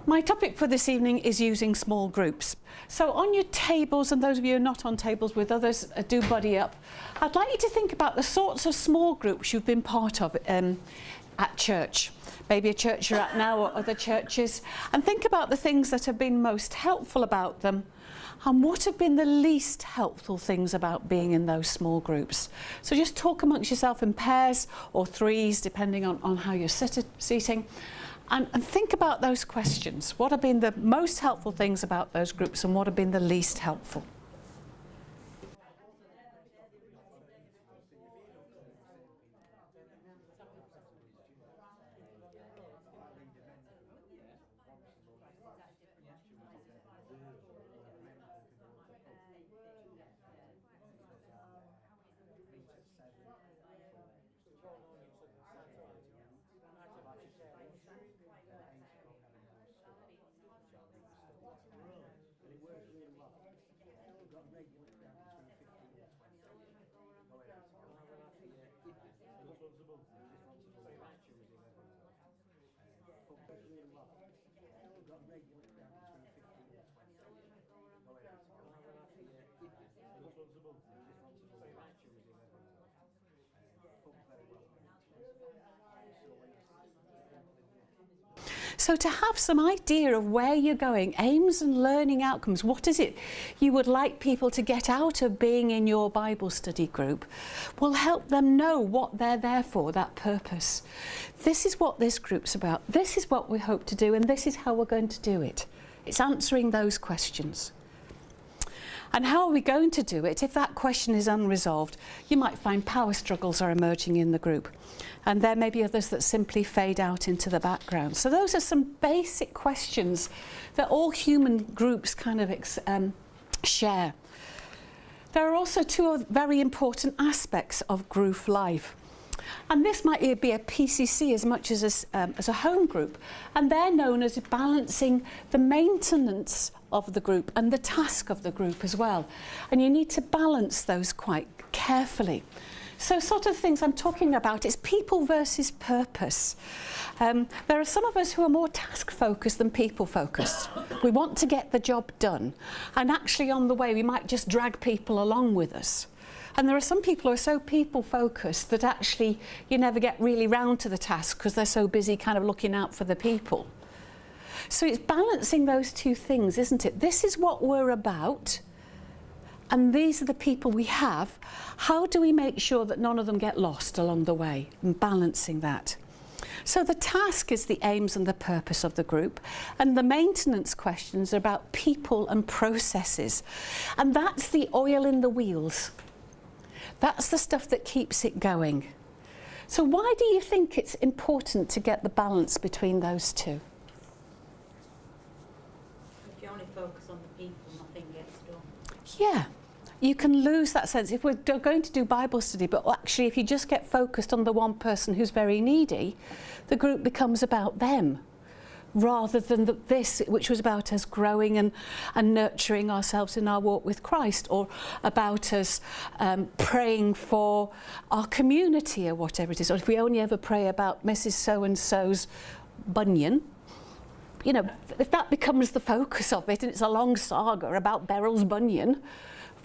My topic for this evening is using small groups. So on your tables, and those of you who are not on tables with others, do buddy up. I'd like you to think about the sorts of small groups you've been part of at church. Maybe a church you're at now or other churches. And think about the things that have been most helpful about them and what have been the least helpful things about being in those small groups. So just talk amongst yourself in pairs or threes, depending on how you're seating. And think about those questions. What have been the most helpful things about those groups and what have been the least helpful? So to have some idea of where you're going, aims and learning outcomes, what is it you would like people to get out of being in your Bible study group, will help them know what they're there for, that purpose. This is what this group's about. This is what we hope to do, and this is how we're going to do it. It's answering those questions. And how are we going to do it? If that question is unresolved, you might find power struggles are emerging in the group. And there may be others that simply fade out into the background. So those are some basic questions that all human groups kind of share. There are also two very important aspects of group life. And this might be a PCC as much as a home group. And they're known as balancing the maintenance of the group and the task of the group as well. And you need to balance those quite carefully. So sort of things I'm talking about is people versus purpose. There are some of us who are more task focused than people focused. We want to get the job done. And actually on the way we might just drag people along with us. And there are some people who are so people focused that actually you never get really round to the task because they're so busy kind of looking out for the people. So it's balancing those two things, isn't it? This is what we're about. And these are the people we have. How do we make sure that none of them get lost along the way? And balancing that. So the task is the aims and the purpose of the group. And the maintenance questions are about people and processes. And that's the oil in the wheels. That's the stuff that keeps it going. So why do you think it's important to get the balance between those two? If you only focus on the people, nothing gets done. Yeah, you can lose that sense. If we're going to do Bible study, but actually if you just get focused on the one person who's very needy, the group becomes about them, rather than this, which was about us growing and nurturing ourselves in our walk with Christ, or about us praying for our community or whatever it is. Or if we only ever pray about Mrs. So-and-so's bunion, you know, if that becomes the focus of it and it's a long saga about Beryl's bunion,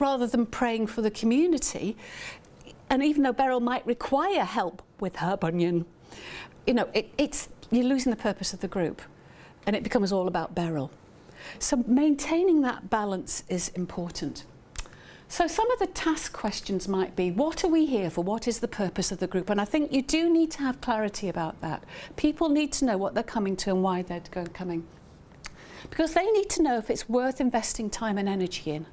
rather than praying for the community, and even though Beryl might require help with her bunion, you know, you're losing the purpose of the group. And it becomes all about Beryl. So maintaining that balance is important. So some of the task questions might be, what are we here for? What is the purpose of the group? And I think you do need to have clarity about that. People need to know what they're coming to and why they're coming. Because they need to know if it's worth investing time and energy in.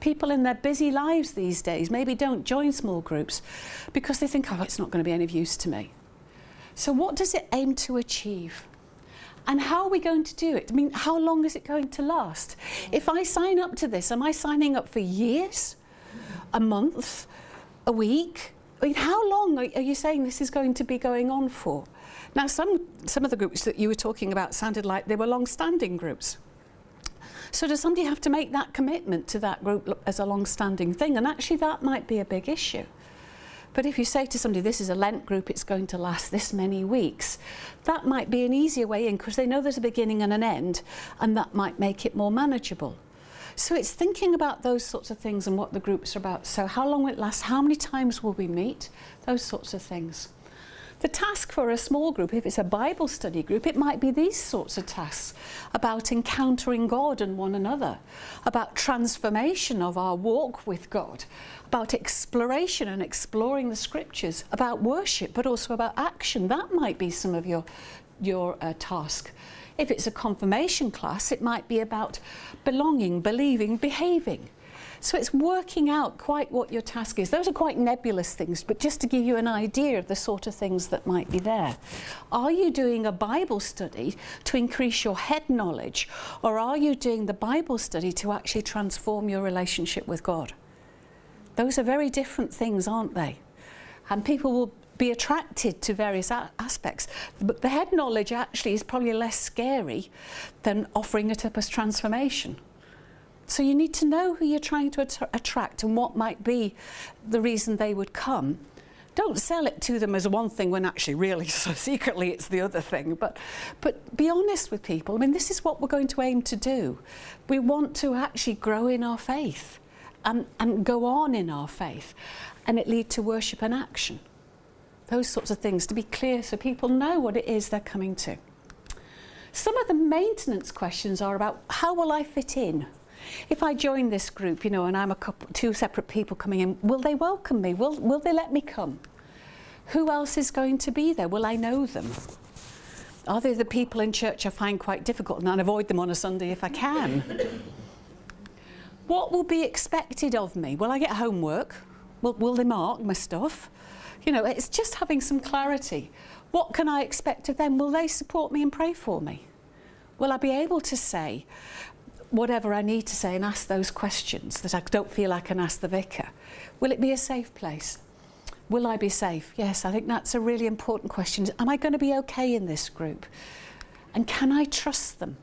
People in their busy lives these days maybe don't join small groups because they think, oh, it's not going to be any use to me. So what does it aim to achieve? And how are we going to do it? I mean, how long is it going to last? If I sign up to this, am I signing up for years, a month, a week? I mean, how long are you saying this is going to be going on for? Now, some of the groups that you were talking about sounded like they were long-standing groups. So does somebody have to make that commitment to that group as a long-standing thing? And actually that might be a big issue. But if you say to somebody, this is a Lent group, it's going to last this many weeks, that might be an easier way in because they know there's a beginning and an end, and that might make it more manageable. So it's thinking about those sorts of things and what the groups are about. So how long will it last? How many times will we meet? Those sorts of things. The task for a small group, if it's a Bible study group, it might be these sorts of tasks about encountering God and one another, about transformation of our walk with God, about exploration and exploring the scriptures, about worship, but also about action. That might be some of your task. If it's a confirmation class, it might be about belonging, believing, behaving. So it's working out quite what your task is. Those are quite nebulous things, but just to give you an idea of the sort of things that might be there. Are you doing a Bible study to increase your head knowledge, or are you doing the Bible study to actually transform your relationship with God? Those are very different things, aren't they? And people will be attracted to various aspects. But the head knowledge actually is probably less scary than offering it up as transformation. So you need to know who you're trying to attract and what might be the reason they would come. Don't sell it to them as one thing when actually really so secretly it's the other thing. But be honest with people. I mean, this is what we're going to aim to do. We want to actually grow in our faith and go on in our faith, and it lead to worship and action. Those sorts of things, to be clear so people know what it is they're coming to. Some of the maintenance questions are about how will I fit in? If I join this group, you know, and I'm two separate people coming in, will they welcome me? Will they let me come? Who else is going to be there? Will I know them? Are they the people in church I find quite difficult and I avoid them on a Sunday if I can? What will be expected of me? Will I get homework? Will they mark my stuff? You know, it's just having some clarity. What can I expect of them? Will they support me and pray for me? Will I be able to say whatever I need to say and ask those questions that I don't feel I can ask the vicar? Will it be a safe place? Will I be safe? Yes, I think that's a really important question. Am I going to be okay in this group? And can I trust them?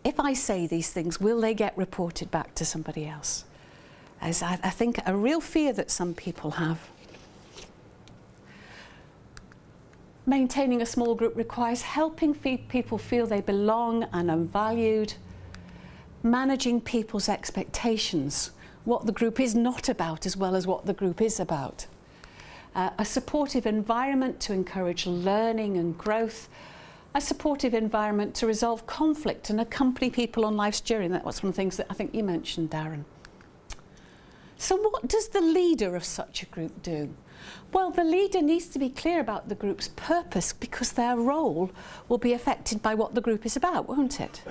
If I say these things, will they get reported back to somebody else? As I think a real fear that some people have. Maintaining a small group requires helping people feel they belong and are valued, managing people's expectations, what the group is not about as well as what the group is about. A supportive environment to encourage learning and growth, a supportive environment to resolve conflict and accompany people on life's journey. That was one of the things that I think you mentioned, Darren. So what does the leader of such a group do? Well, the leader needs to be clear about the group's purpose because their role will be affected by what the group is about, won't it?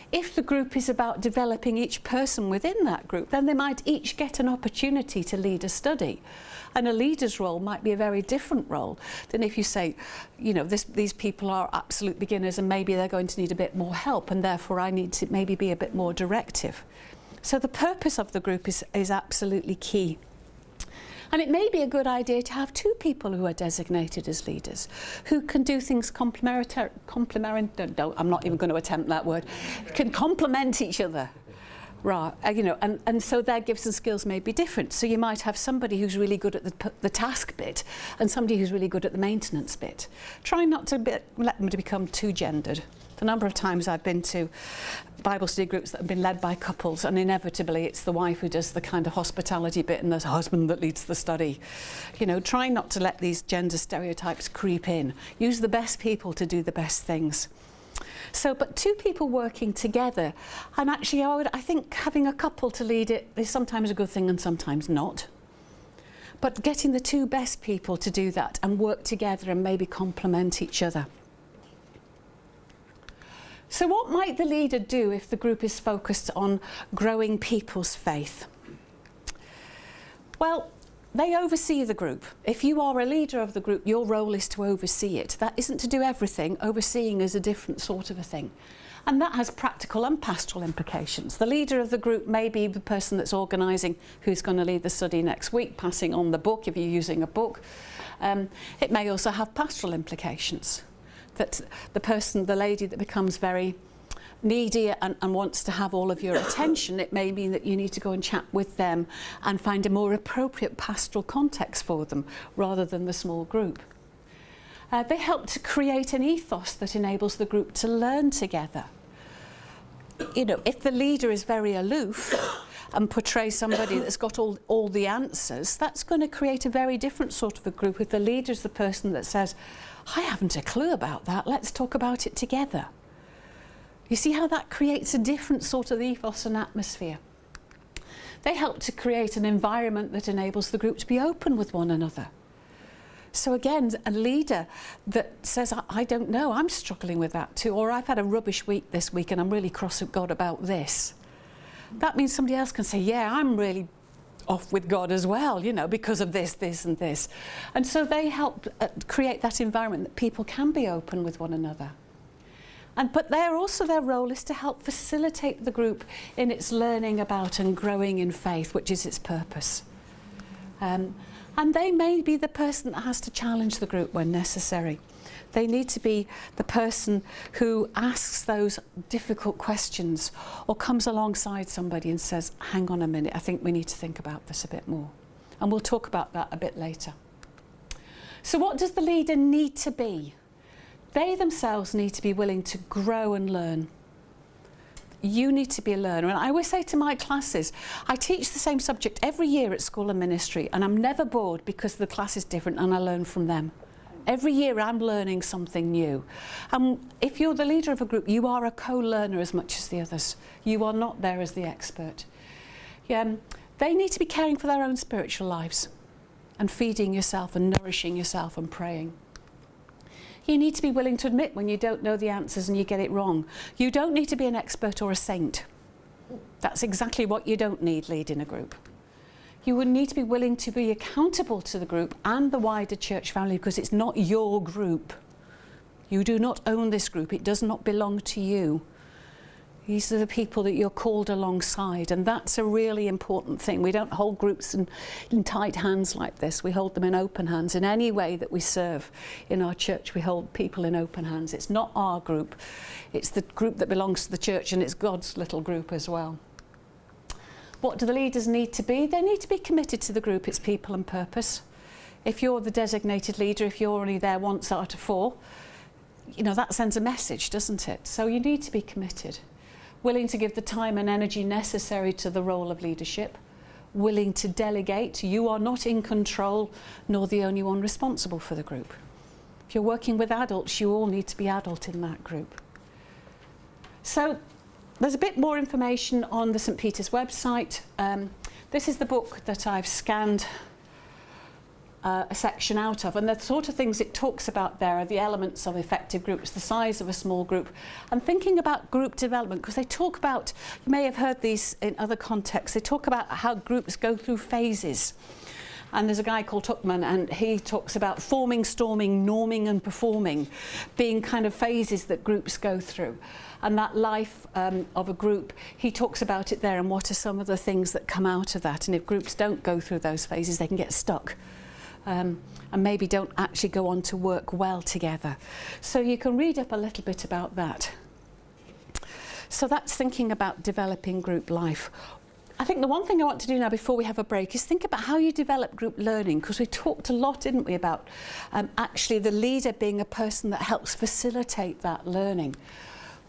If the group is about developing each person within that group, then they might each get an opportunity to lead a study. And a leader's role might be a very different role than if you say, you know, these people are absolute beginners and maybe they're going to need a bit more help and therefore I need to maybe be a bit more directive. So the purpose of the group is absolutely key. And it may be a good idea to have two people who are designated as leaders, who can do things I'm not even going to attempt that word, can complement each other. Right, you know, and so their gifts and skills may be different. So you might have somebody who's really good at the task bit and somebody who's really good at the maintenance bit. Try not to let them to become too gendered. The number of times I've been to Bible study groups that have been led by couples, and inevitably it's the wife who does the kind of hospitality bit and there's a husband that leads the study. You know, try not to let these gender stereotypes creep in. Use the best people to do the best things. So, but two people working together, and actually I think having a couple to lead it is sometimes a good thing and sometimes not. But getting the two best people to do that and work together and maybe complement each other. So what might the leader do if the group is focused on growing people's faith? Well, they oversee the group. If you are a leader of the group, your role is to oversee it. That isn't to do everything. Overseeing is a different sort of a thing. And that has practical and pastoral implications. The leader of the group may be the person that's organising who's going to lead the study next week, passing on the book if you're using a book. It may also have pastoral implications. That the lady that becomes very needy and wants to have all of your attention, it may mean that you need to go and chat with them and find a more appropriate pastoral context for them rather than the small group. They help to create an ethos that enables the group to learn together. You know, if the leader is very aloof and portrays somebody that's got all the answers, that's going to create a very different sort of a group. If the leader is the person that says, I haven't a clue about that, let's talk about it together. You see how that creates a different sort of ethos and atmosphere. They help to create an environment that enables the group to be open with one another. So again, a leader that says, I don't know, I'm struggling with that too, or I've had a rubbish week this week and I'm really cross with God about this. That means somebody else can say, yeah, I'm really off with God as well, you know, because of this, this and this. And so they help create that environment that people can be open with one another. But their role is to help facilitate the group in its learning about and growing in faith, which is its purpose. And they may be the person that has to challenge the group when necessary. They need to be the person who asks those difficult questions or comes alongside somebody and says, hang on a minute, I think we need to think about this a bit more. And we'll talk about that a bit later. So what does the leader need to be? They themselves need to be willing to grow and learn. You need to be a learner. And I always say to my classes, I teach the same subject every year at school and ministry, and I'm never bored because the class is different and I learn from them. Every year I'm learning something new. If you're the leader of a group, you are a co-learner as much as the others. You are not there as the expert. They need to be caring for their own spiritual lives and feeding yourself and nourishing yourself and praying. You need to be willing to admit when you don't know the answers and you get it wrong. You don't need to be an expert or a saint. That's exactly what you don't need leading a group. You would need to be willing to be accountable to the group and the wider church family because it's not your group. You do not own this group. It does not belong to you. These are the people that you're called alongside, and that's a really important thing. We don't hold groups in tight hands like this. We hold them in open hands. In any way that we serve in our church, we hold people in open hands. It's not our group. It's the group that belongs to the church, and it's God's little group as well. What do the leaders need to be? They need to be committed to the group, its people and purpose. If you're the designated leader, if you're only there once out of 4, you know, that sends a message, doesn't it? So you need to be committed. Willing to give the time and energy necessary to the role of leadership, willing to delegate. You are not in control, nor the only one responsible for the group. If you're working with adults, you all need to be adult in that group. So there's a bit more information on the St. Peter's website. This is the book that I've scanned a section out of, and the sort of things it talks about there are the elements of effective groups, the size of a small group, and thinking about group development, because they talk about, you may have heard these in other contexts, they talk about how groups go through phases. And there's a guy called Tuckman, and he talks about forming, storming, norming and performing being kind of phases that groups go through. And that life of a group, he talks about it there and what are some of the things that come out of that. And if groups don't go through those phases, they can get stuck. And maybe don't actually go on to work well together. So you can read up a little bit about that. So that's thinking about developing group life. I think the one thing I want to do now before we have a break is think about how you develop group learning, because we talked a lot, didn't we, about actually the leader being a person that helps facilitate that learning.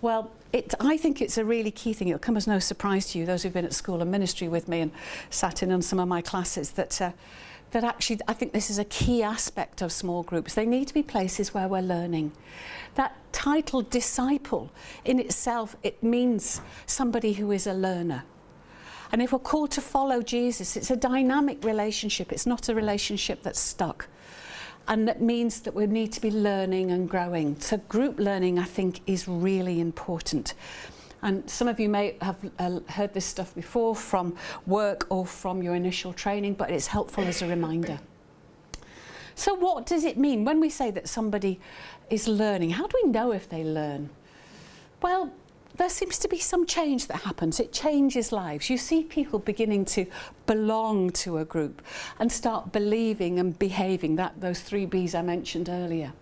Well, I think it's a really key thing. It'll come as no surprise to you, those who've been at school and ministry with me and sat in on some of my classes, that actually I think this is a key aspect of small groups. They need to be places where we're learning. That title, disciple, in itself, it means somebody who is a learner. And if we're called to follow Jesus, it's a dynamic relationship. It's not a relationship that's stuck. And that means that we need to be learning and growing. So group learning, I think, is really important. And some of you may have heard this stuff before from work or from your initial training, but it's helpful as a reminder. So what does it mean when we say that somebody is learning? How do we know if they learn? Well, there seems to be some change that happens. It changes lives. You see people beginning to belong to a group and start believing and behaving, those 3 Bs I mentioned earlier.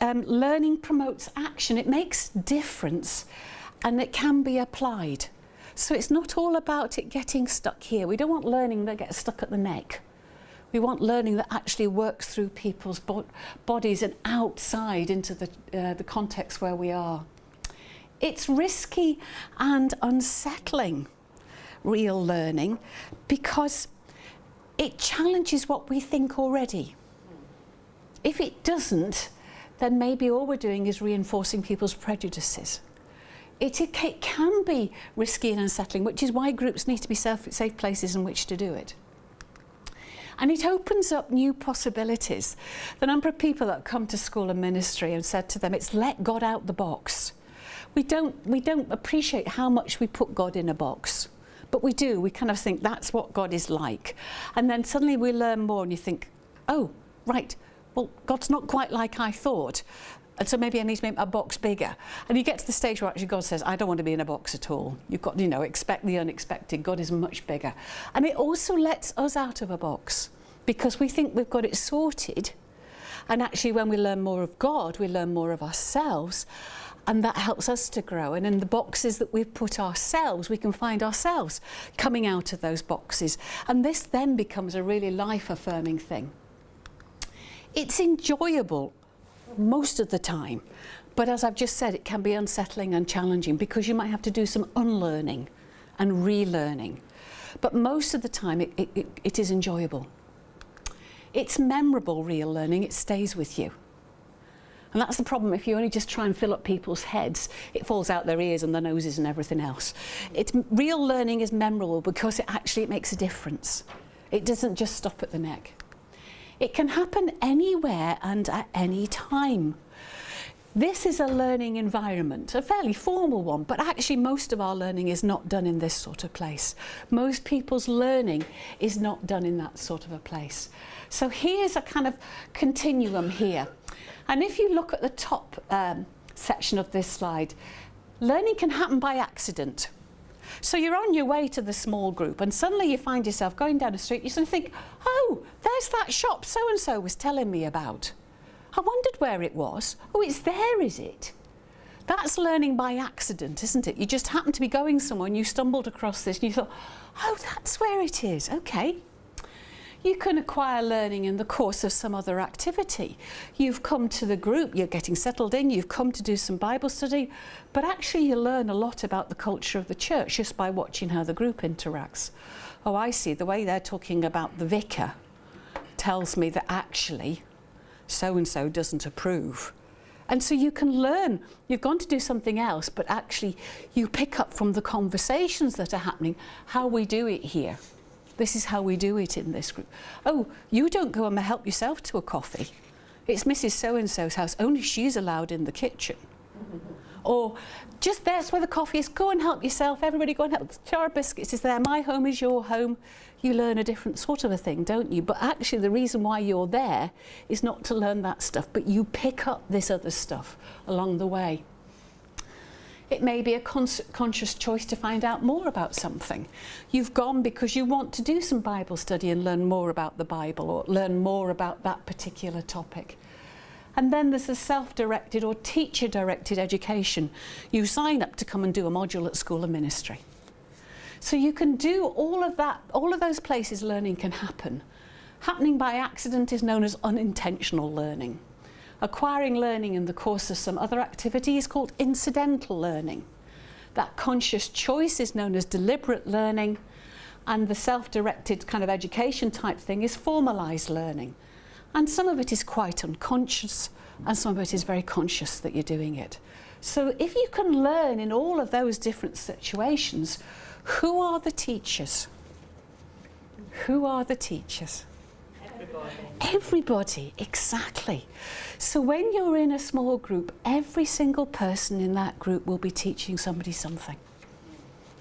learning promotes action. It makes difference and it can be applied. So it's not all about it getting stuck here. We don't want learning that gets stuck at the neck. We want learning that actually works through people's bodies and outside into the context where we are. It's risky and unsettling, real learning, because it challenges what we think already. If it doesn't, then maybe all we're doing is reinforcing people's prejudices. It can be risky and unsettling, which is why groups need to be safe places in which to do it. And it opens up new possibilities. The number of people that come to school and ministry and said to them, it's let God out the box. We don't appreciate how much we put God in a box, but we do. We kind of think that's what God is like. And then suddenly we learn more and you think, oh, right, well, God's not quite like I thought. And so maybe I need to make a box bigger. And you get to the stage where actually God says, I don't want to be in a box at all. You've got to, expect the unexpected. God is much bigger. And it also lets us out of a box because we think we've got it sorted. And actually when we learn more of God, we learn more of ourselves. And that helps us to grow. And in the boxes that we've put ourselves, we can find ourselves coming out of those boxes. And this then becomes a really life-affirming thing. It's enjoyable most of the time, but as I've just said, it can be unsettling and challenging because you might have to do some unlearning and relearning. But most of the time it is enjoyable. It's memorable, real learning. It stays with you. And that's the problem. If you only just try and fill up people's heads, it falls out their ears and their noses and everything else. Real learning is memorable because it makes a difference. It doesn't just stop at the neck. It can happen anywhere and at any time. This is a learning environment, a fairly formal one, but actually most of our learning is not done in this sort of place. Most people's learning is not done in that sort of a place. So here's a kind of continuum here. And if you look at the top section of this slide, learning can happen by accident. So you're on your way to the small group and suddenly you find yourself going down the street, you suddenly think, oh, there's that shop so-and-so was telling me about. I wondered where it was. Oh, it's there, is it? That's learning by accident, isn't it? You just happened to be going somewhere and you stumbled across this and you thought, oh, that's where it is. Okay. You can acquire learning in the course of some other activity. You've come to the group, you're getting settled in, you've come to do some Bible study, but actually you learn a lot about the culture of the church just by watching how the group interacts. Oh, I see, the way they're talking about the vicar tells me that actually so-and-so doesn't approve. And so you can learn, you've gone to do something else, but actually you pick up from the conversations that are happening how we do it here. This is how we do it in this group. Oh, you don't go and help yourself to a coffee. It's Mrs. So-and-so's house. Only she's allowed in the kitchen. Or just there's where the coffee is. Go and help yourself. Everybody go and help. The jar of biscuits is there. My home is your home. You learn a different sort of a thing, don't you? But actually the reason why you're there is not to learn that stuff, but you pick up this other stuff along the way. It may be a conscious choice to find out more about something. You've gone because you want to do some Bible study and learn more about the Bible or learn more about that particular topic. And then there's the self-directed or teacher-directed education. You sign up to come and do a module at school and ministry. So you can do all of that, all of those places learning can happen. Happening by accident is known as unintentional learning. Acquiring learning in the course of some other activity is called incidental learning. That conscious choice is known as deliberate learning, and the self-directed kind of education type thing is formalised learning. And some of it is quite unconscious, and some of it is very conscious that you're doing it. So if you can learn in all of those different situations, who are the teachers? Who are the teachers? Everybody, exactly. So when you're in a small group, every single person in that group will be teaching somebody something.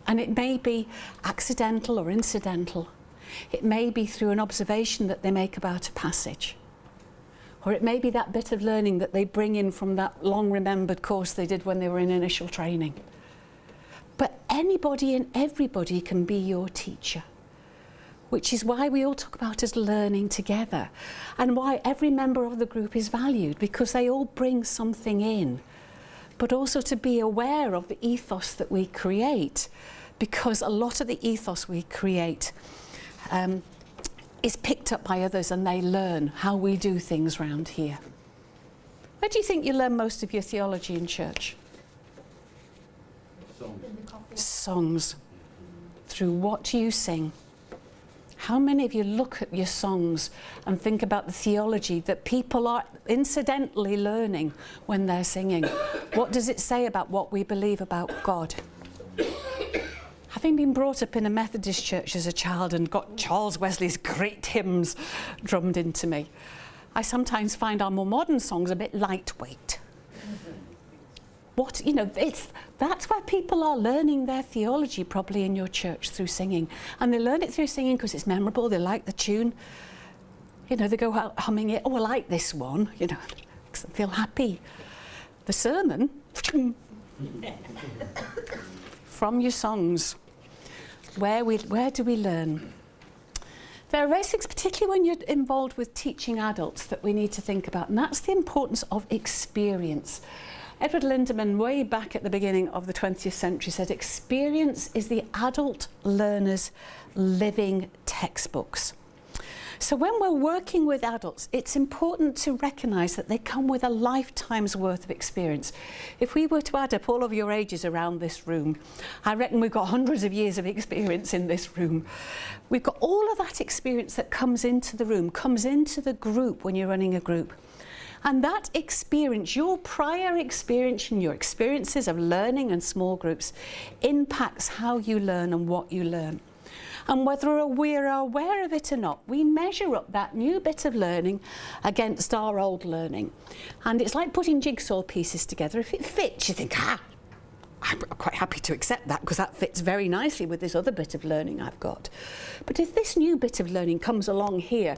And it may be accidental or incidental. It may be through an observation that they make about a passage. Or it may be that bit of learning that they bring in from that long remembered course they did when they were in initial training. But anybody and everybody can be your teacher. which is why we all talk about us learning together, and why every member of the group is valued, because they all bring something in. But also to be aware of the ethos that we create, because a lot of the ethos we create is picked up by others, and they learn how we do things round here. Where do you think you learn most of your theology in church? Songs. Through what you sing. How many of you look at your songs and think about the theology that people are incidentally learning when they're singing? What does it say about what we believe about God? Having been brought up in a Methodist church as a child and got Charles Wesley's great hymns drummed into me, I sometimes find our more modern songs a bit lightweight. That's where people are learning their theology, probably in your church, through singing. And they learn it through singing because it's memorable, they like the tune. They go out humming it. Oh, I like this one, makes them feel happy. The sermon, from your songs. Where do we learn? There are various things, particularly when you're involved with teaching adults, that we need to think about, and that's the importance of experience. Edward Lindemann, way back at the beginning of the 20th century, said experience is the adult learner's living textbooks. So when we're working with adults, it's important to recognise that they come with a lifetime's worth of experience. If we were to add up all of your ages around this room, I reckon we've got hundreds of years of experience in this room. We've got all of that experience that comes into the room, comes into the group when you're running a group. And that experience, your prior experience and your experiences of learning and small groups, impacts how you learn and what you learn. And whether we're aware of it or not, we measure up that new bit of learning against our old learning. And it's like putting jigsaw pieces together. If it fits, you think, I'm quite happy to accept that because that fits very nicely with this other bit of learning I've got. But if this new bit of learning comes along here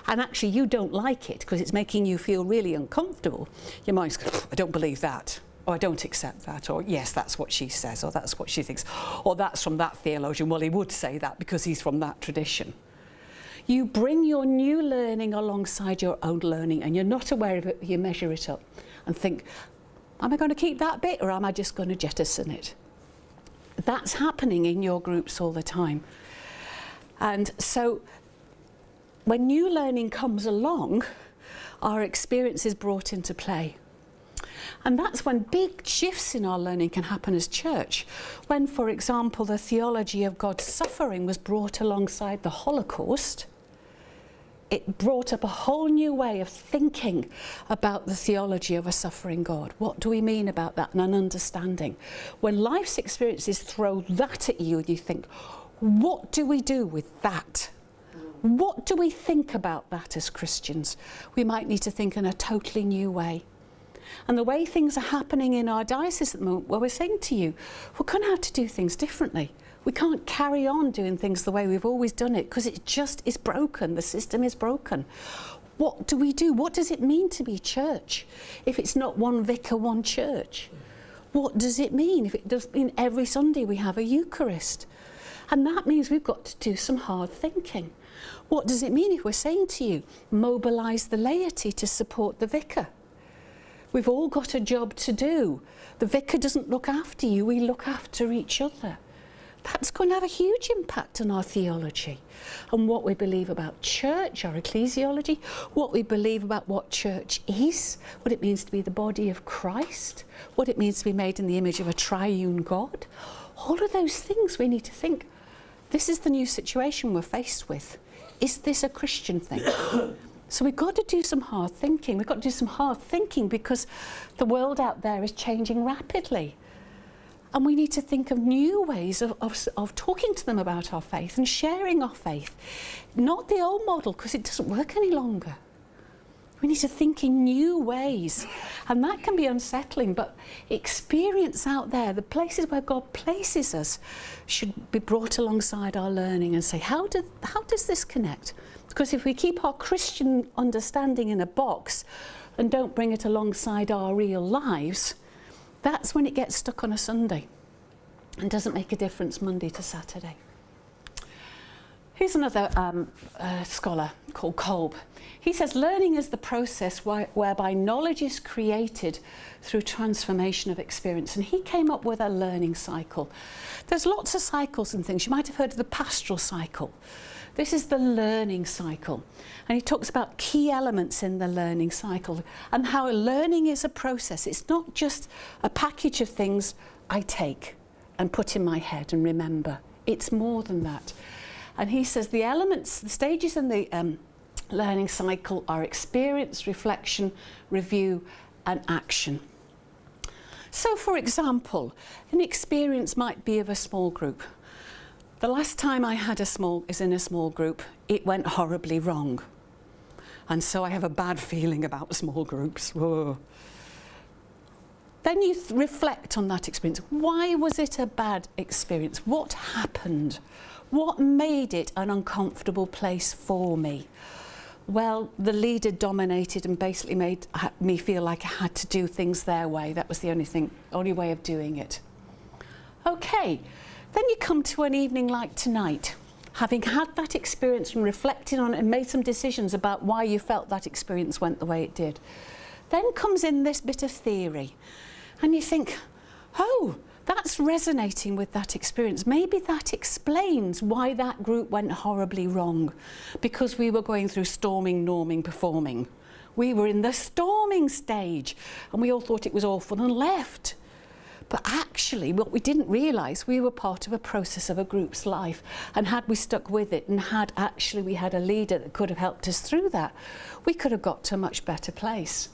and actually you don't like it because it's making you feel really uncomfortable, your mind's going, I don't believe that, or I don't accept that, or yes, that's what she says, or that's what she thinks, or that's from that theologian, well, he would say that because he's from that tradition. You bring your new learning alongside your own learning, and you're not aware of it, you measure it up and think, am I going to keep that bit, or am I just going to jettison it? That's happening in your groups all the time. And so when new learning comes along, our experience is brought into play. And that's when big shifts in our learning can happen as church. When, for example, the theology of God's suffering was brought alongside the Holocaust, it brought up a whole new way of thinking about the theology of a suffering God. What do we mean about that, and an understanding? When life's experiences throw that at you, and you think, what do we do with that? What do we think about that as Christians? We might need to think in a totally new way. And the way things are happening in our diocese at the moment, where we're saying to you, we're going to have to do things differently. We can't carry on doing things the way we've always done it because it just is broken. The system is broken. What do we do? What does it mean to be church if it's not one vicar, one church? What does it mean if it does mean every Sunday we have a Eucharist? And that means we've got to do some hard thinking. What does it mean if we're saying to you, mobilise the laity to support the vicar? We've all got a job to do. The vicar doesn't look after you, we look after each other. That's going to have a huge impact on our theology and what we believe about church, our ecclesiology, what we believe about what church is, what it means to be the body of Christ, what it means to be made in the image of a triune God. All of those things we need to think, this is the new situation we're faced with. Is this a Christian thing? So we've got to do some hard thinking. We've got to do some hard thinking because the world out there is changing rapidly. And we need to think of new ways of talking to them about our faith and sharing our faith. Not the old model, because it doesn't work any longer. We need to think in new ways. And that can be unsettling, but experience out there, the places where God places us, should be brought alongside our learning and say, how does this connect? Because if we keep our Christian understanding in a box and don't bring it alongside our real lives, that's when it gets stuck on a Sunday and doesn't make a difference Monday to Saturday. Here's another scholar called Kolb. He says, learning is the process whereby knowledge is created through transformation of experience. And he came up with a learning cycle. There's lots of cycles and things. You might have heard of the pastoral cycle. This is the learning cycle. And he talks about key elements in the learning cycle and how learning is a process. It's not just a package of things I take and put in my head and remember. It's more than that. And he says the elements, the stages in the learning cycle are experience, reflection, review, and action. So, for example, an experience might be of a small group. The last time I had is in a small group, it went horribly wrong. And so I have a bad feeling about small groups. Whoa. Then you reflect on that experience. Why was it a bad experience? What happened? What made it an uncomfortable place for me? Well, the leader dominated and basically made me feel like I had to do things their way. That was the only way of doing it. Okay, then you come to an evening like tonight, having had that experience and reflected on it and made some decisions about why you felt that experience went the way it did. Then comes in this bit of theory, and you think, oh, that's resonating with that experience. Maybe that explains why that group went horribly wrong, because we were going through storming, norming, performing. We were in the storming stage and we all thought it was awful and left. But actually, what we didn't realise, we were part of a process of a group's life, and had we stuck with it and we had a leader that could have helped us through that, we could have got to a much better place.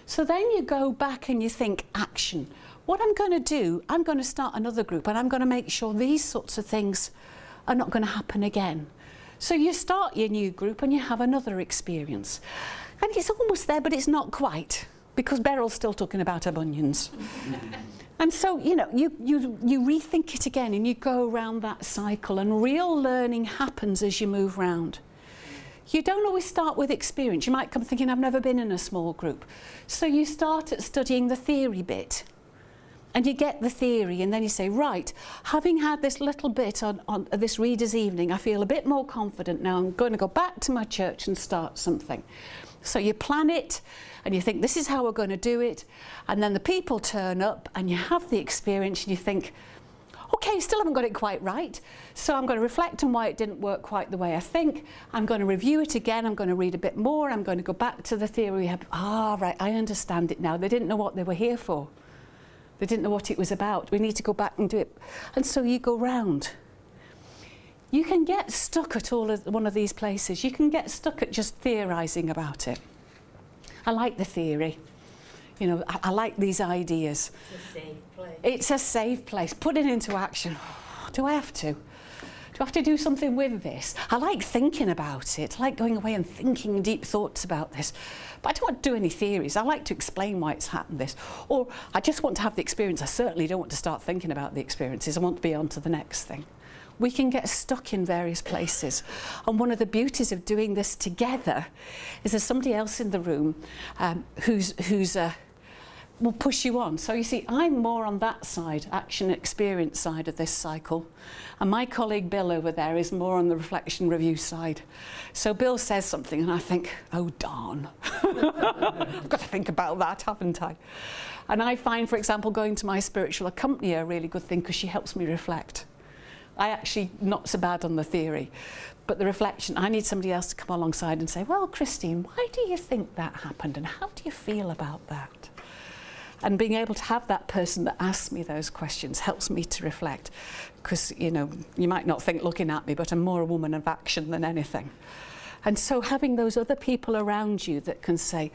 So then you go back and you think, action. What I'm going to do, I'm going to start another group and I'm going to make sure these sorts of things are not going to happen again. So you start your new group and you have another experience. And it's almost there, but it's not quite, because Beryl's still talking about her bunions. And so, you know, you rethink it again and you go around that cycle, and real learning happens as you move round. You don't always start with experience. You might come thinking, I've never been in a small group. So you start at studying the theory bit. And you get the theory, and then you say, right, having had this little bit on this reader's evening, I feel a bit more confident now. I'm going to go back to my church and start something. So you plan it, and you think, this is how we're going to do it. And then the people turn up, and you have the experience, and you think, okay, still haven't got it quite right. So I'm going to reflect on why it didn't work quite the way I think. I'm going to review it again. I'm going to read a bit more. I'm going to go back to the theory. Right, I understand it now. They didn't know what they were here for. They didn't know what it was about. We need to go back and do it. And so you go round. You can get stuck at one of these places. You can get stuck at just theorising about it. I like the theory. You know, I like these ideas. It's a safe place. It's a safe place. Put it into action. Do I have to? Do I have to do something with this? I like thinking about it. I like going away and thinking deep thoughts about this. But I don't want to do any theories. I like to explain why it's happened this. Or I just want to have the experience. I certainly don't want to start thinking about the experiences. I want to be on to the next thing. We can get stuck in various places. And one of the beauties of doing this together is there's somebody else in the room who's will push you on. So you see, I'm more on that side, action experience side of this cycle. And my colleague Bill over there is more on the reflection review side. So Bill says something and I think, oh darn, I've got to think about that, haven't I? And I find, for example, going to my spiritual accompanier a really good thing, because she helps me reflect. I actually not so bad on the theory, but the reflection, I need somebody else to come alongside and say, well, Christine, why do you think that happened and how do you feel about that? And being able to have that person that asks me those questions helps me to reflect, because, you know, you might not think looking at me, but I'm more a woman of action than anything. And so having those other people around you that can say,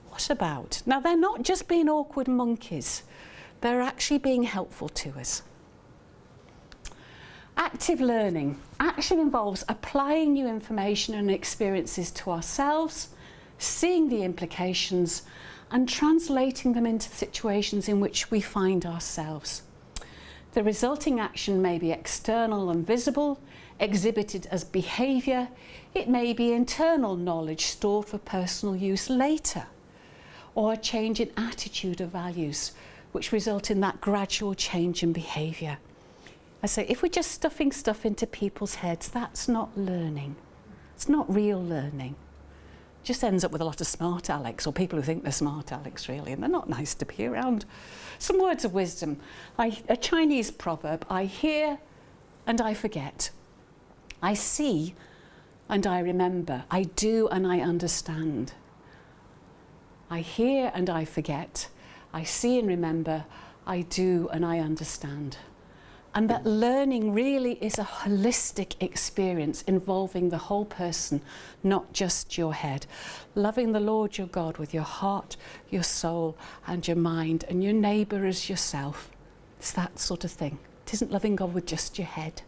what about? Now, they're not just being awkward monkeys. They're actually being helpful to us. Active learning. Action involves applying new information and experiences to ourselves, seeing the implications, and translating them into situations in which we find ourselves. The resulting action may be external and visible, exhibited as behaviour. It may be internal knowledge stored for personal use later, or a change in attitude or values, which result in that gradual change in behaviour. I say, if we're just stuffing stuff into people's heads, that's not learning. It's not real learning. It just ends up with a lot of smart Alex, or people who think they're smart Alex, really, and they're not nice to be around. Some words of wisdom. A Chinese proverb: I hear and I forget. I see and I remember. I do and I understand. I hear and I forget. I see and remember. I do and I understand. And that learning really is a holistic experience involving the whole person, not just your head. Loving the Lord your God with your heart, your soul and your mind, and your neighbour as yourself. It's that sort of thing. It isn't loving God with just your head.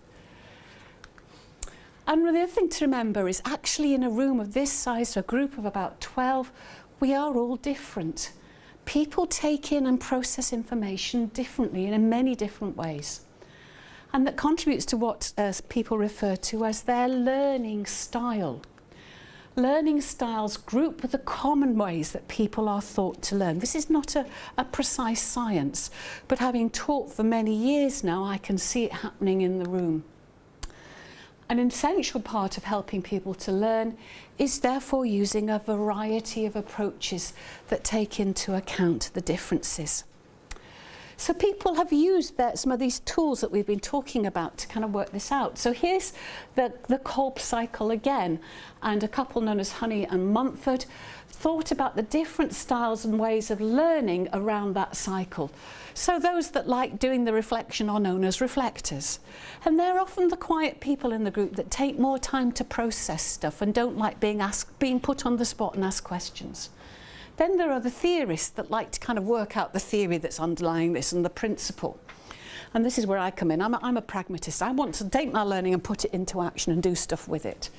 And the other thing to remember is, actually in a room of this size, a group of about 12, we are all different. People take in and process information differently and in many different ways. And that contributes to what people refer to as their learning style. Learning styles group the common ways that people are thought to learn. This is not a precise science, but having taught for many years now, I can see it happening in the room. An essential part of helping people to learn is therefore using a variety of approaches that take into account the differences. So people have used some of these tools that we've been talking about to kind of work this out. So here's the Kolb cycle again, and a couple known as Honey and Mumford thought about the different styles and ways of learning around that cycle. So those that like doing the reflection are known as reflectors. And they're often the quiet people in the group that take more time to process stuff and don't like being put on the spot and asked questions. Then there are the theorists that like to kind of work out the theory that's underlying this and the principle. And this is where I come in. I'm a pragmatist. I want to take my learning and put it into action and do stuff with it.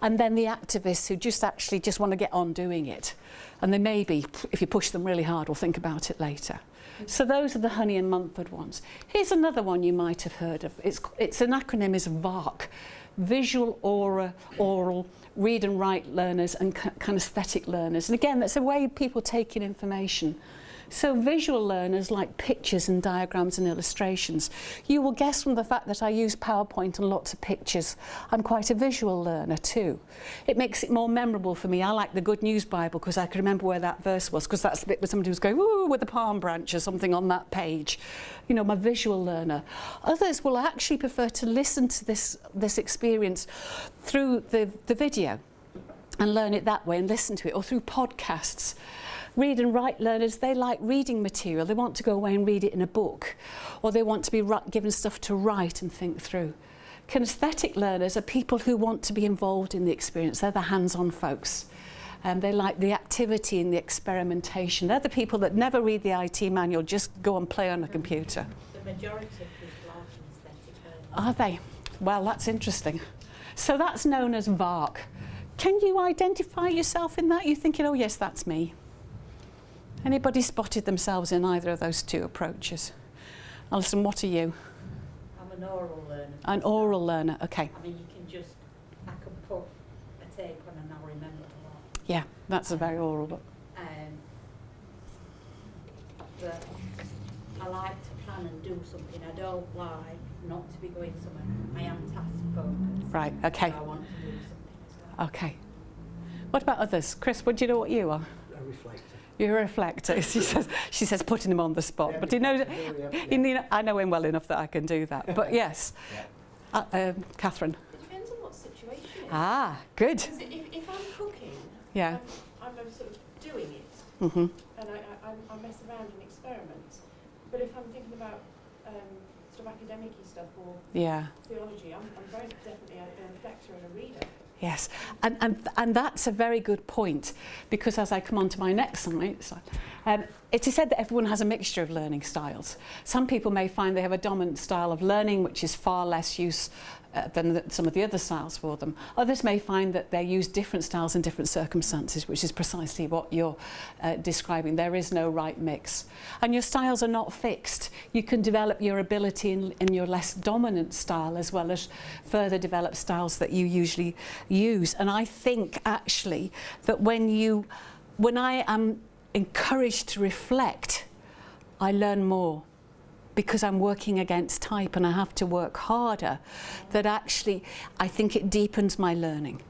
And then the activists who just want to get on doing it. And they maybe, if you push them really hard, will think about it later. So those are the Honey and Mumford ones. Here's another one you might have heard of. It's an acronym is VARC. Visual, oral, read and write learners and kinesthetic learners. And again, that's a way people take in information. So visual learners like pictures and diagrams and illustrations. You will guess from the fact that I use PowerPoint and lots of pictures, I'm quite a visual learner too. It makes it more memorable for me. I like the Good News Bible because I can remember where that verse was, because that's the bit where somebody was going, ooh, with a palm branch or something on that page. You know, I'm a visual learner. Others will actually prefer to listen to this experience through the video and learn it that way and listen to it, or through podcasts. Read and write learners, they like reading material. They want to go away and read it in a book, or they want to be given stuff to write and think through. Kinesthetic learners are people who want to be involved in the experience. They're the hands-on folks. They like the activity and the experimentation. They're the people that never read the IT manual, just go and play on a computer. The majority of people are kinesthetic learners. Are they? Well, that's interesting. So that's known as VARC. Can you identify yourself in that? You're thinking, oh yes, that's me. Anybody spotted themselves in either of those two approaches? Alison, what are you? I'm an oral learner. An oral learner, okay. I mean, I can put a tape on and I'll remember a lot. Yeah, that's a very oral book. But I like to plan and do something. I don't like not to be going somewhere. I am task focused. Right, okay. So I want to do something as well. Okay. What about others? Chris, do you know what you are? A reflector. You're a reflector. She says putting him on the spot. Yeah, but he knows, yeah. I know him well enough that I can do that. But yes. Yeah. Catherine. It depends on what situation it is. Ah, good. Because if I'm cooking, Yeah. I'm sort of doing it, Mm-hmm. and I mess around and experiment. But if I'm thinking about sort of academic-y stuff or Yeah. theology, I'm very definitely a reflector and a reader. Yes, and that's a very good point, because as I come on to my next slide, it is said that everyone has a mixture of learning styles. Some people may find they have a dominant style of learning which is far less use than some of the other styles for them. Others may find that they use different styles in different circumstances, which is precisely what you're describing. There is no right mix. And your styles are not fixed. You can develop your ability in your less dominant style, as well as further develop styles that you usually use. And I think actually that when I am encouraged to reflect, I learn more. because I'm working against type and I have to work harder, that actually I think it deepens my learning.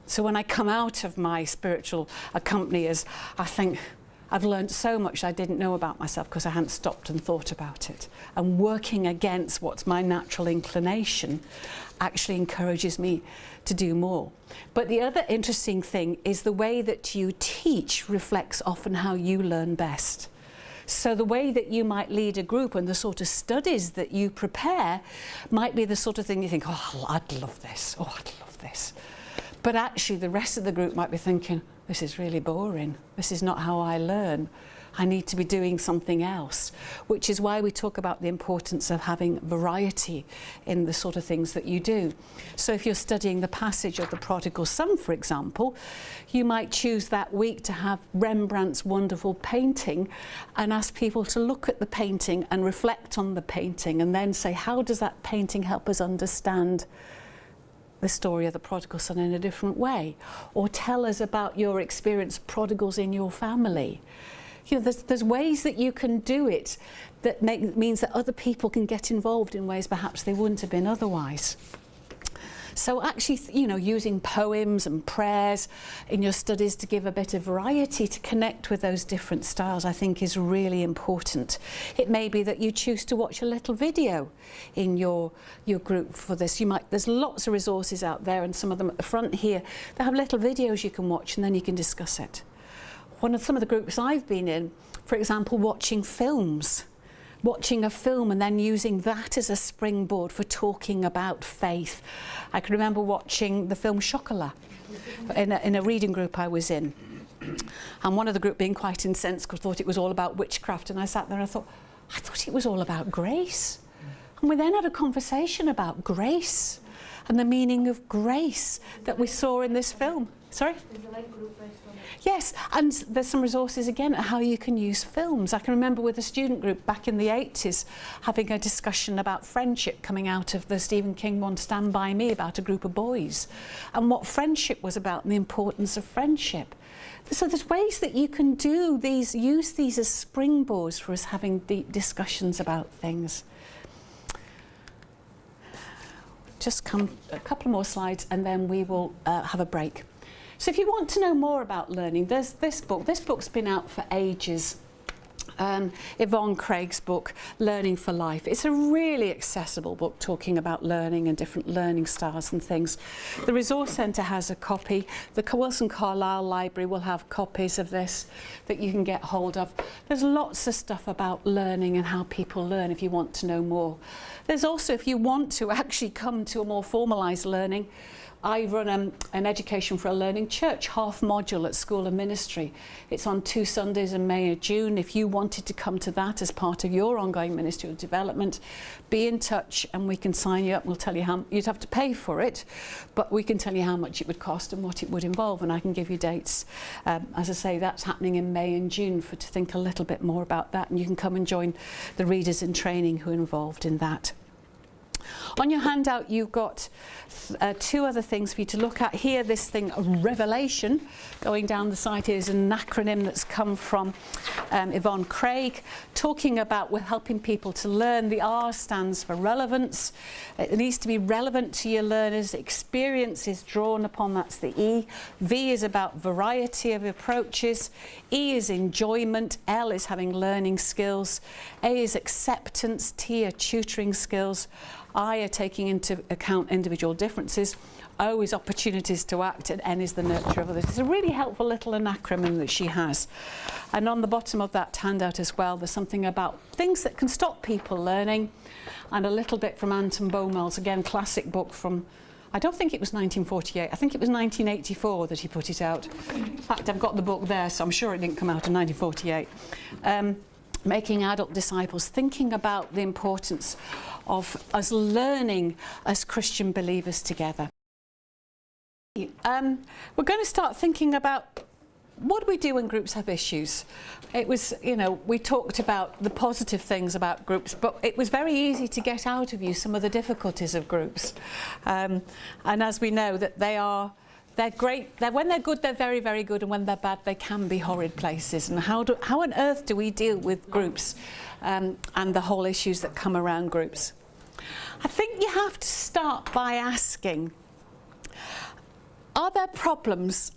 So when I come out of my spiritual accompaniers, I think I've learned so much I didn't know about myself because I hadn't stopped and thought about it. And working against what's my natural inclination actually encourages me to do more. But the other interesting thing is the way that you teach reflects often how you learn best. So the way that you might lead a group and the sort of studies that you prepare might be the sort of thing you think, oh, I'd love this, oh, I'd love this. But actually the rest of the group might be thinking, this is really boring. This is not how I learn. I need to be doing something else, which is why we talk about the importance of having variety in the sort of things that you do. So if you're studying the passage of the prodigal son, for example, you might choose that week to have Rembrandt's wonderful painting and ask people to look at the painting and reflect on the painting and then say, how does that painting help us understand the story of the prodigal son in a different way? Or tell us about your experience of prodigals in your family. You know, there's ways that you can do it that means that other people can get involved in ways perhaps they wouldn't have been otherwise. So actually, you know, using poems and prayers in your studies to give a bit of variety to connect with those different styles, I think is really important. It may be that you choose to watch a little video in your group for this. There's lots of resources out there, and some of them at the front here, they have little videos you can watch and then you can discuss it. Some of the groups I've been in, for example, watching films. Watching a film and then using that as a springboard for talking about faith. I can remember watching the film Chocolat in a reading group I was in. And one of the group being quite incensed because thought it was all about witchcraft. And I sat there and I thought it was all about grace. And we then had a conversation about grace and the meaning of grace that we saw in this film. Sorry? There's a link group based on it. Yes, and there's some resources again at how you can use films. I can remember with a student group back in the 80s having a discussion about friendship coming out of the Stephen King one, Stand By Me, about a group of boys and what friendship was about and the importance of friendship. So there's ways that you can do these, use these as springboards for us having deep discussions about things. Just come a couple more slides and then we will have a break. So if you want to know more about learning, there's this book. This book's been out for ages. Yvonne Craig's book, Learning for Life. It's a really accessible book talking about learning and different learning styles and things. The Resource Centre has a copy. The Wilson Carlisle Library will have copies of this that you can get hold of. There's lots of stuff about learning and how people learn if you want to know more. There's also, if you want to actually come to a more formalised learning, I run an Education for a Learning Church half module at School of Ministry. It's on 2 Sundays in May and June. If you wanted to come to that as part of your ongoing ministerial development, be in touch and we can sign you up. We'll tell you how you'd have to pay for it, but we can tell you how much it would cost and what it would involve, and I can give you dates. As I say, that's happening in May and June to think a little bit more about that, and you can come and join the readers in training who are involved in that. On your handout you've got 2 other things for you to look at here. This thing, Revelation, going down the side here is an acronym that's come from Yvonne Craig, talking about we're helping people to learn. The R stands for relevance. It needs to be relevant to your learners. Experience is drawn upon, that's the E. V is about variety of approaches. E is enjoyment. L is having learning skills. A is acceptance. T are tutoring skills. I are taking into account individual differences. O is opportunities to act, and N is the nurture of others. It's a really helpful little acronym that she has. And on the bottom of that handout as well, there's something about things that can stop people learning, and a little bit from Anton Bomel's, again, classic book from, I don't think it was 1948, I think it was 1984 that he put it out. In fact, I've got the book there, so I'm sure it didn't come out in 1948. Making adult disciples, thinking about the importance of us learning as Christian believers together. We're going to start thinking about what do we do when groups have issues. It was, you know, we talked about the positive things about groups, but it was very easy to get out of you some of the difficulties of groups. And as we know, that they are They're great. When they're good, they're very, very good, and when they're bad, they can be horrid places. And how on earth do we deal with groups and the whole issues that come around groups? I think you have to start by asking, are there problems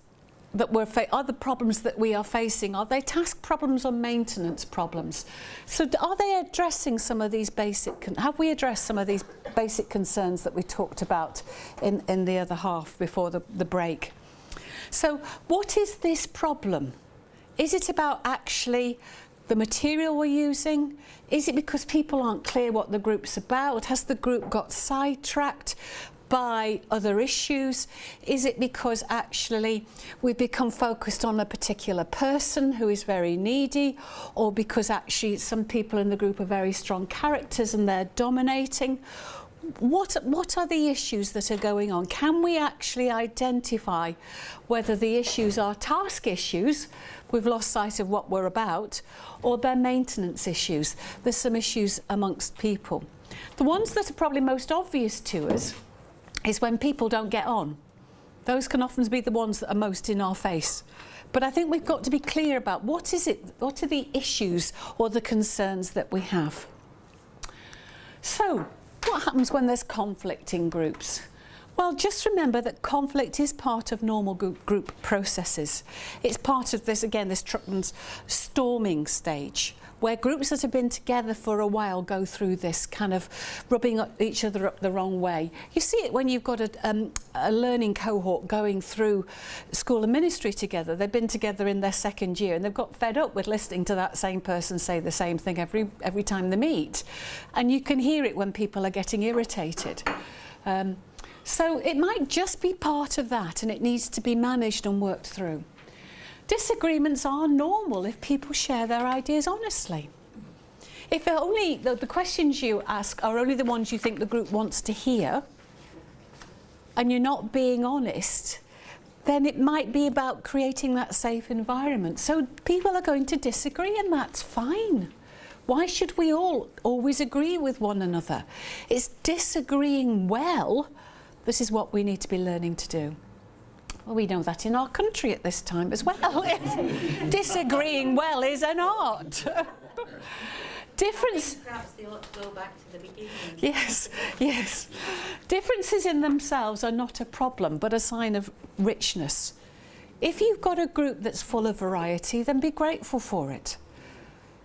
that are the problems that we are facing? Are they task problems or maintenance problems? So are they addressing some of these have we addressed some of these basic concerns that we talked about in the other half before the break? So what is this problem? Is it about actually the material we're using? Is it because people aren't clear what the group's about? Has the group got sidetracked by other issues? Is it because actually we've become focused on a particular person who is very needy, or because actually some people in the group are very strong characters and they're dominating? What are the issues that are going on? Can we actually identify whether the issues are task issues, we've lost sight of what we're about, or they're maintenance issues? There's some issues amongst people. The ones that are probably most obvious to us is when people don't get on. Those can often be the ones that are most in our face. But I think we've got to be clear about what are the issues or the concerns that we have. So, what happens when there's conflict in groups? Well, just remember that conflict is part of normal group processes. It's part of this Trutman's storming stage, where groups that have been together for a while go through this kind of rubbing each other up the wrong way. You see it when you've got a learning cohort going through school and ministry together. They've been together in their second year and they've got fed up with listening to that same person say the same thing every time they meet. And you can hear it when people are getting irritated. So it might just be part of that, and it needs to be managed and worked through. Disagreements are normal if people share their ideas honestly. If only the questions you ask are only the ones you think the group wants to hear, and you're not being honest, then it might be about creating that safe environment. So people are going to disagree, and that's fine. Why should we all always agree with one another? It's disagreeing well that is what we need to be learning to do. Well, we know that in our country at this time as well. Disagreeing well is an art. Perhaps they ought to go back to the beginning. Yes, yes. Differences in themselves are not a problem, but a sign of richness. If you've got a group that's full of variety, then be grateful for it.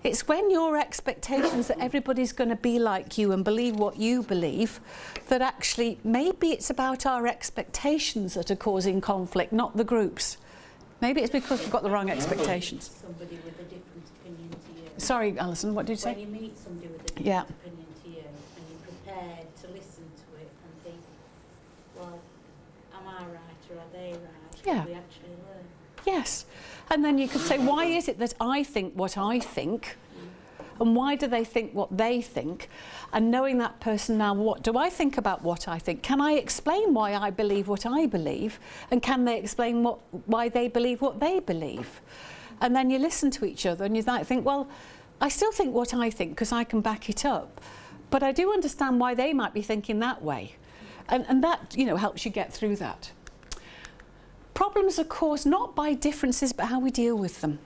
It's when your expectations that everybody's going to be like you and believe what you believe that actually maybe it's about our expectations that are causing conflict, not the groups. Maybe it's because we've got the wrong expectations. Somebody with a different opinion to you. Sorry, Alison, what did you say? When you meet somebody with a different opinion to you and you're prepared to listen to it and think, well, am I right or are they right? Yeah. We actually learn. Yes. And then you could say, why is it that I think what I think? And why do they think what they think? And knowing that person now, what do I think about what I think? Can I explain why I believe what I believe? And can they explain why they believe what they believe? And then you listen to each other and you might think, well, I still think what I think because I can back it up. But I do understand why they might be thinking that way. And that, helps you get through that. Problems are caused not by differences, but how we deal with them.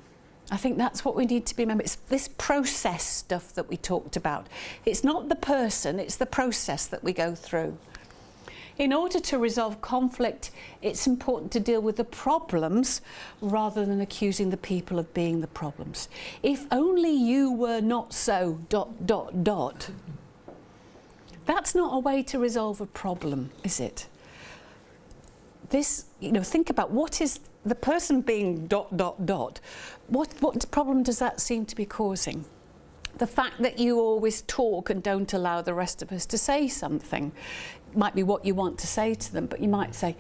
I think that's what we need to remember. It's this process stuff that we talked about. It's not the person, it's the process that we go through. In order to resolve conflict, it's important to deal with the problems rather than accusing the people of being the problems. If only you were not so ... That's not a way to resolve a problem, is it? This, think about what is the person being ... What problem does that seem to be causing? The fact that you always talk and don't allow the rest of us to say something might be what you want to say to them, but you might say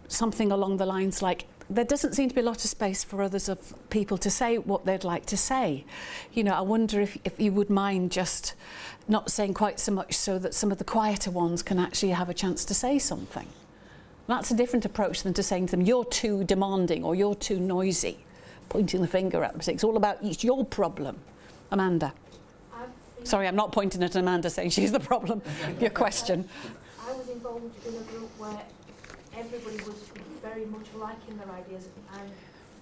something along the lines like, there doesn't seem to be a lot of space for others of people to say what they'd like to say. I wonder if you would mind just not saying quite so much so that some of the quieter ones can actually have a chance to say something. That's a different approach than to saying to them, you're too demanding or you're too noisy, pointing the finger at them. It's all about, it's your problem. Amanda. Sorry, I'm not pointing at Amanda saying she's the problem. Your question. I was involved in a group where everybody was very much liking their ideas, and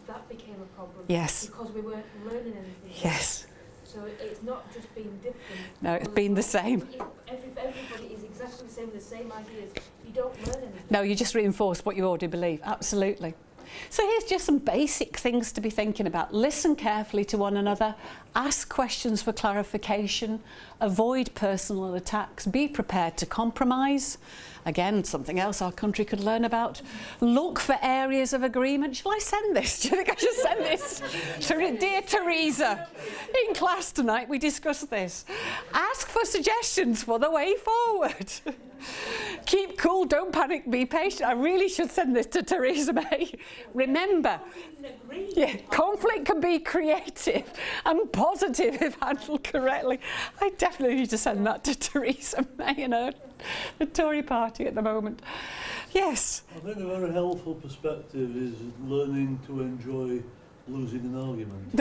that became a problem. Yes. Because we weren't learning anything. Yes. So it's not just being different. No, it's been the same. If everybody is exactly the same with the same ideas, you don't learn anything. No, you just reinforce what you already believe. Absolutely. So here's just some basic things to be thinking about. Listen carefully to one another, ask questions for clarification, avoid personal attacks, be prepared to compromise. Again, something else our country could learn about. Look for areas of agreement. Shall I send this? Do you think I should send this? Dear Teresa, in class tonight we discussed this. Ask for suggestions for the way forward. Keep cool, don't panic, be patient. I really should send this to Theresa May. Remember, conflict can be creative and positive if handled correctly. I definitely need to send that to Theresa May and the Tory party at the moment. Yes. I think a very helpful perspective is learning to enjoy losing an argument.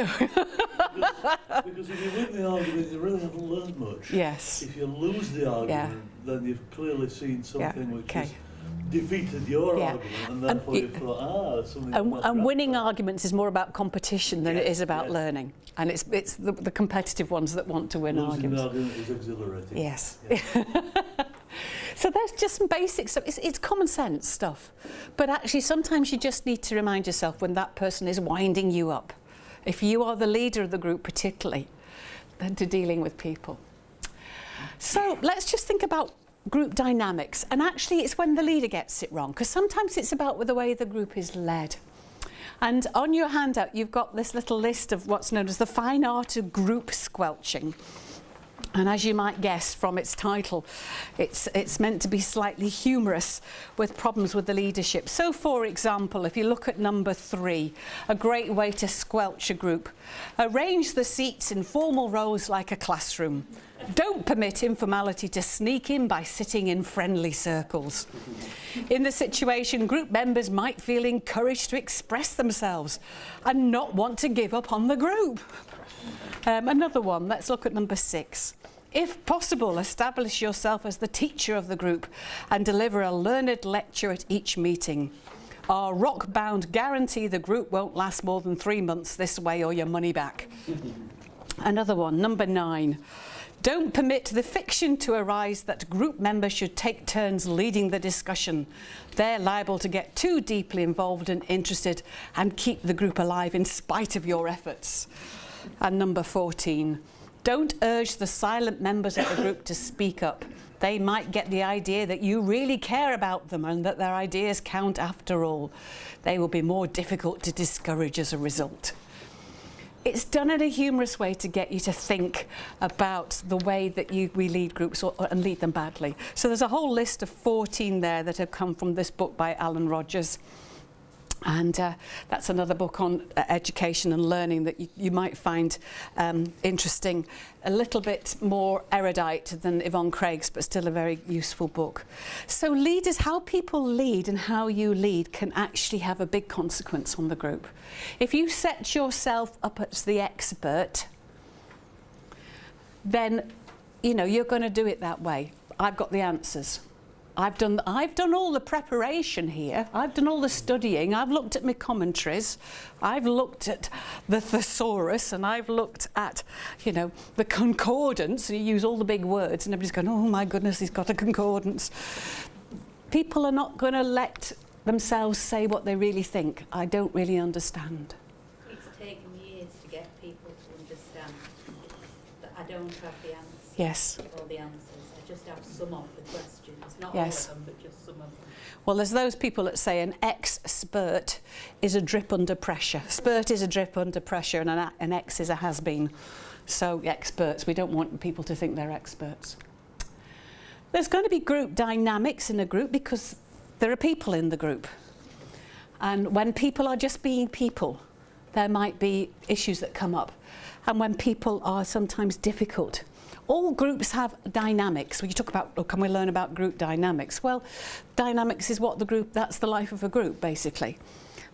because if you win the argument, you really haven't learned much. Yes. If you lose the argument, then you've clearly seen something which has defeated your argument, and therefore you've thought, something. And winning arguments is more about competition than it is about learning. And it's the competitive ones that want to win arguments. Losing an argument is exhilarating. Yes. So that's just some basic stuff. It's common sense stuff. But actually sometimes you just need to remind yourself when that person is winding you up. If you are the leader of the group particularly, then to dealing with people. So let's just think about group dynamics. And actually it's when the leader gets it wrong, because sometimes it's about the way the group is led. And on your handout you've got this little list of what's known as the fine art of group squelching. And as you might guess from its title, it's meant to be slightly humorous with problems with the leadership. So, for example, if you look at number 3, a great way to squelch a group. Arrange the seats in formal rows like a classroom. Don't permit informality to sneak in by sitting in friendly circles. In the situation, group members might feel encouraged to express themselves and not want to give up on the group. Another one, let's look at number 6. If possible, establish yourself as the teacher of the group and deliver a learned lecture at each meeting. Our rock-bound guarantee the group won't last more than 3 months this way or your money back. Another one, number 9. Don't permit the fiction to arise that group members should take turns leading the discussion. They're liable to get too deeply involved and interested and keep the group alive in spite of your efforts. And number 14, don't urge the silent members of the group to speak up. They might get the idea that you really care about them and that their ideas count after all. They will be more difficult to discourage as a result. It's done in a humorous way to get you to think about the way that we lead groups and lead them badly. So there's a whole list of 14 there that have come from this book by Alan Rogers. And that's another book on education and learning that you might find interesting. A little bit more erudite than Yvonne Craig's, but still a very useful book. So leaders, how people lead and how you lead can actually have a big consequence on the group. If you set yourself up as the expert, then you're going to do it that way. I've got the answers. I've done all the preparation here. I've done all the studying. I've looked at my commentaries. I've looked at the thesaurus, and I've looked at, the concordance. And you use all the big words, and everybody's going, "Oh my goodness, he's got a concordance." People are not going to let themselves say what they really think. I don't really understand. It's taken years to get people to understand that I don't have the answers. Yes. Or the answers. I just have some of the questions. Not Yes. all of them, but just some of them. Well, there's those people that say an ex-spurt is a drip under pressure. Spurt is a drip under pressure, and an ex is a has-been. So experts, we don't want people to think they're experts. There's going to be group dynamics in a group because there are people in the group. And when people are just being people, there might be issues that come up. And when people are sometimes difficult. All groups have dynamics. When you talk about, can we learn about group dynamics? Well, dynamics is that's the life of a group, basically.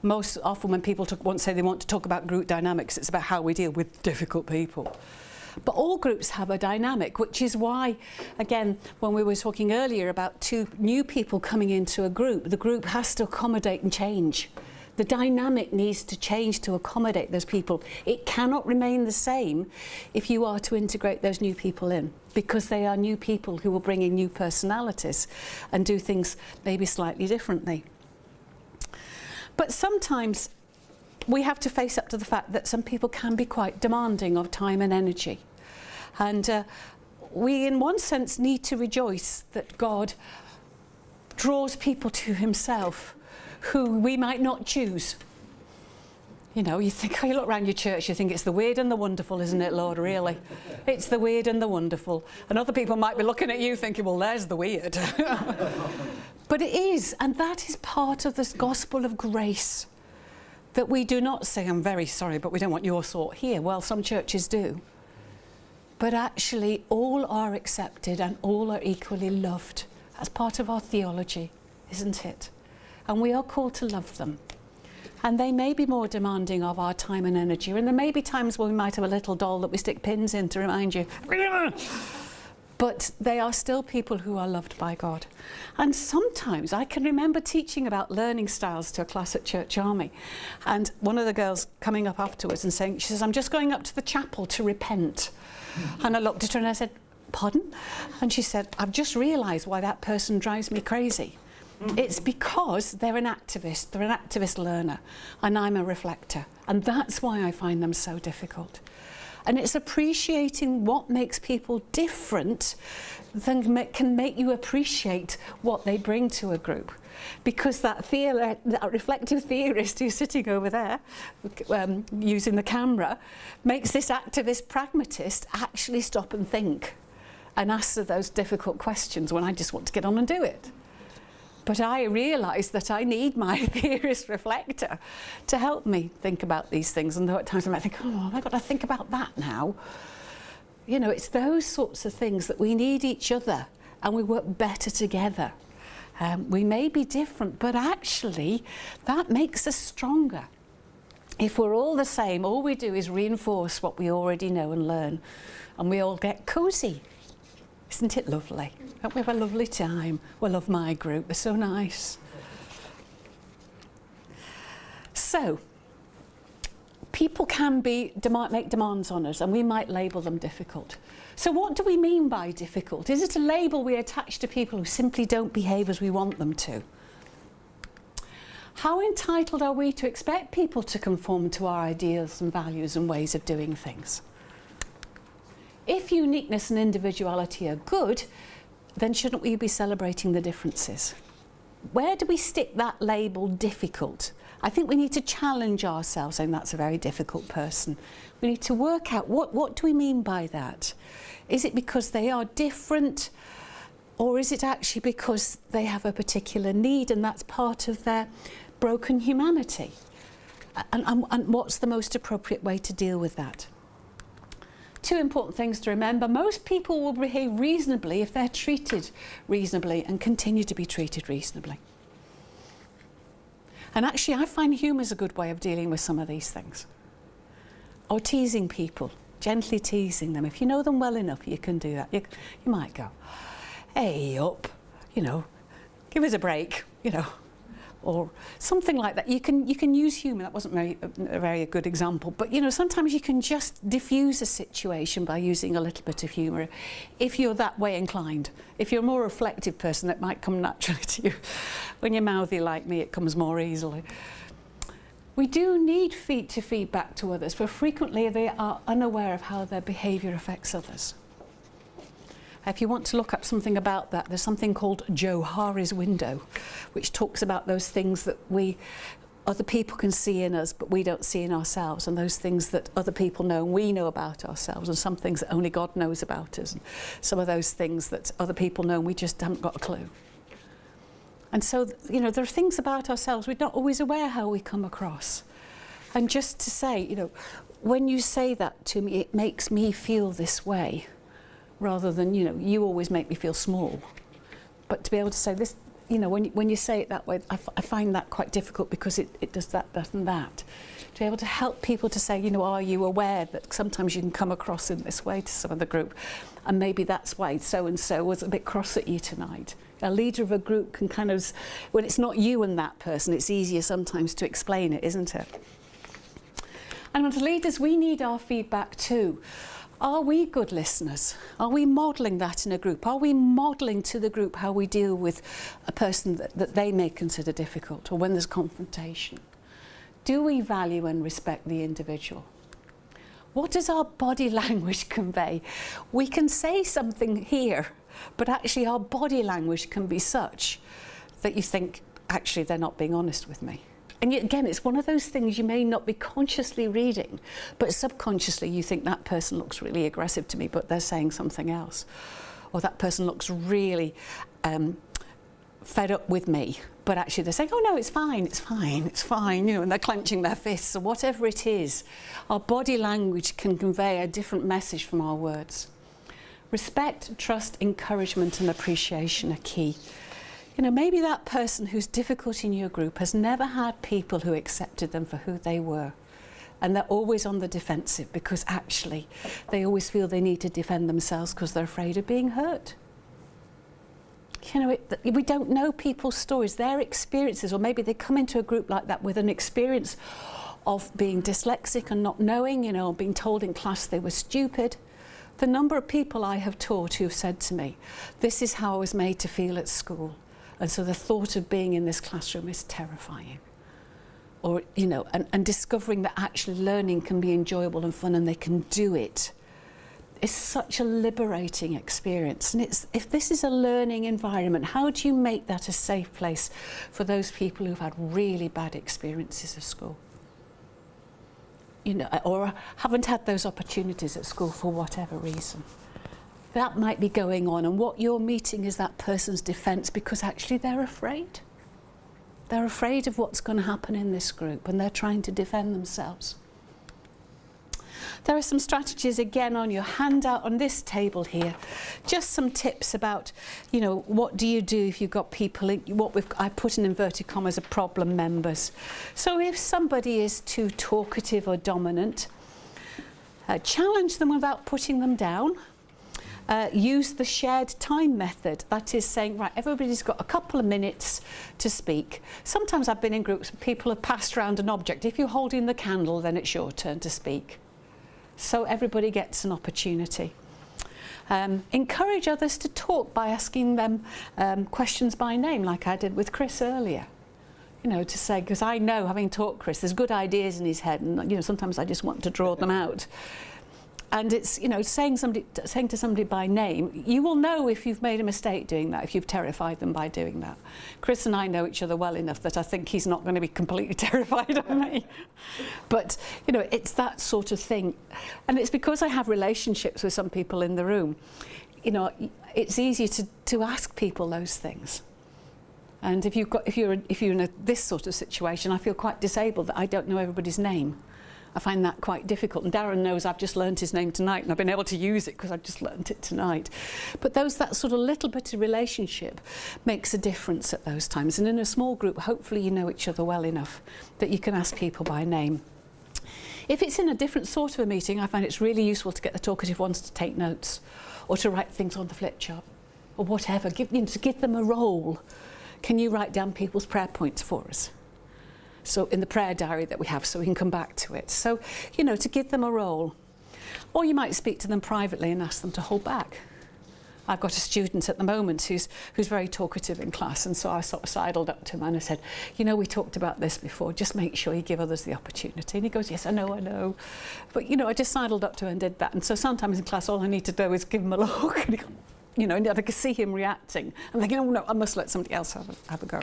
Most often when people want to say they want to talk about group dynamics, it's about how we deal with difficult people. But all groups have a dynamic, which is why, again, when we were talking earlier about 2 new people coming into a group, the group has to accommodate and change. The dynamic needs to change to accommodate those people. It cannot remain the same if you are to integrate those new people in, because they are new people who will bring in new personalities and do things maybe slightly differently. But sometimes we have to face up to the fact that some people can be quite demanding of time and energy. And we, in one sense, need to rejoice that God draws people to himself who we might not choose. You know, you think, you look around your church, you think it's the weird and the wonderful, isn't it, Lord, really? It's the weird and the wonderful. And other people might be looking at you thinking, well, there's the weird. But it is, and that is part of this gospel of grace. That we do not say, I'm very sorry, but we don't want your sort here. Well, some churches do. But actually, all are accepted and all are equally loved. That's part of our theology, isn't it? And we are called to love them. And they may be more demanding of our time and energy. And there may be times when we might have a little doll that we stick pins in to remind you. But they are still people who are loved by God. And sometimes I can remember teaching about learning styles to a class at Church Army. And one of the girls coming up afterwards and saying, she says, I'm just going up to the chapel to repent. And I looked at her and I said, pardon? And she said, I've just realised why that person drives me crazy. It's because they're an activist learner, and I'm a reflector. And that's why I find them so difficult. And it's appreciating what makes people different that can make you appreciate what they bring to a group. Because that reflective theorist who's sitting over there, using the camera, makes this activist pragmatist actually stop and think and answer those difficult questions when I just want to get on and do it. But I realise that I need my theorist reflector to help me think about these things. And though at times I might think, oh, have I got to think about that now? You know, it's those sorts of things that we need each other and we work better together. We may be different, but actually that makes us stronger. If we're all the same, all we do is reinforce what we already know and learn, and we all get cosy. Isn't it lovely? Don't we have a lovely time? We love my group, they're so nice. So, people can make demands on us, and we might label them difficult. So what do we mean by difficult? Is it a label we attach to people who simply don't behave as we want them to? How entitled are we to expect people to conform to our ideals and values and ways of doing things? If uniqueness and individuality are good, then shouldn't we be celebrating the differences? Where do we stick that label difficult? I think we need to challenge ourselves saying that's a very difficult person. We need to work out what do we mean by that? Is it because they are different, or is it actually because they have a particular need and that's part of their broken humanity? And what's the most appropriate way to deal with that? 2 important things to remember. Most people will behave reasonably if they're treated reasonably and continue to be treated reasonably. And actually, I find humour is a good way of dealing with some of these things. Or teasing people, gently teasing them. If you know them well enough, you can do that. You might go, hey up, you know, give us a break, you know, or something like that. You can use humour. That wasn't a very good example, but you know, sometimes you can just diffuse a situation by using a little bit of humour if you're that way inclined. If you're a more reflective person, it might come naturally to you. When you're mouthy like me, it comes more easily. We do need to feed back to others, for frequently they are unaware of how their behaviour affects others. If you want to look up something about that, there's something called Johari's window, which talks about those things that other people can see in us, but we don't see in ourselves, and those things that other people know and we know about ourselves, and some things that only God knows about us, and some of those things that other people know and we just haven't got a clue. And so, you know, there are things about ourselves we're not always aware how we come across. And just to say, you know, when you say that to me, it makes me feel this way, rather than, you know, you always make me feel small. But to be able to say this, you know, when you say it that way, I find that quite difficult because it does that, that and that. To be able to help people to say, you know, are you aware that sometimes you can come across in this way to some of the group, and maybe that's why so-and-so was a bit cross at you tonight. A leader of a group can kind of, when it's not you and that person, it's easier sometimes to explain it, isn't it? And as leaders, we need our feedback too. Are we good listeners? Are we modelling that in a group? Are we modelling to the group how we deal with a person that they may consider difficult, or when there's confrontation? Do we value and respect the individual? What does our body language convey? We can say something here, but actually our body language can be such that you think, actually, they're not being honest with me. And yet, again, it's one of those things you may not be consciously reading, but subconsciously you think that person looks really aggressive to me, but they're saying something else. Or that person looks really fed up with me, but actually they're saying, oh no, it's fine, it's fine, it's fine, you know, and they're clenching their fists, or whatever it is. Our body language can convey a different message from our words. Respect, trust, encouragement and appreciation are key. You know, maybe that person who's difficult in your group has never had people who accepted them for who they were. And they're always on the defensive because actually they always feel they need to defend themselves because they're afraid of being hurt. You know, we don't know people's stories, their experiences, or maybe they come into a group like that with an experience of being dyslexic and not knowing, you know, being told in class they were stupid. The number of people I have taught who've said to me, this is how I was made to feel at school. And so the thought of being in this classroom is terrifying. Or, you know, and discovering that actually learning can be enjoyable and fun and they can do it is such a liberating experience. And if this is a learning environment, how do you make that a safe place for those people who've had really bad experiences of school? You know, or haven't had those opportunities at school for whatever reason. That might be going on, and what you're meeting is that person's defence because actually they're afraid. They're afraid of what's going to happen in this group and they're trying to defend themselves. There are some strategies again on your handout on this table here. Just some tips about, you know, what do you do if you've got people, I put in inverted commas, are problem members. So if somebody is too talkative or dominant, challenge them without putting them down. Use the shared time method. That is saying, right, everybody's got a couple of minutes to speak. Sometimes I've been in groups where people have passed around an object. If you're holding the candle, then it's your turn to speak. So everybody gets an opportunity. Encourage others to talk by asking them questions by name, like I did with Chris earlier. You know, to say, because I know, having taught Chris, there's good ideas in his head, and you know, sometimes I just want to draw them out. And it's, you know, saying to somebody by name, you will know if you've made a mistake doing that, if you've terrified them by doing that. Chris and I know each other well enough that I think he's not going to be completely terrified of me. But, you know, it's that sort of thing. And it's because I have relationships with some people in the room. You know, it's easier to ask people those things. And if you're in this sort of situation, I feel quite disabled that I don't know everybody's name. I find that quite difficult, and Darren knows I've just learnt his name tonight and I've been able to use it because I've just learnt it tonight. But that sort of little bit of relationship makes a difference at those times, and in a small group hopefully you know each other well enough that you can ask people by name. If it's in a different sort of a meeting, I find it's really useful to get the talkative ones to take notes or to write things on the flip chart or whatever, to give them a role. Can you write down people's prayer points for us? So in the prayer diary that we have, so we can come back to it. So, you know, to give them a role. Or you might speak to them privately and ask them to hold back. I've got a student at the moment who's very talkative in class, and so I sort of sidled up to him and I said, you know, we talked about this before, just make sure you give others the opportunity. And he goes, yes, I know. But, you know, I just sidled up to him and did that. And so sometimes in class all I need to do is give him a look. And you know, and I could see him reacting. I'm thinking, oh no, I must let somebody else have a go.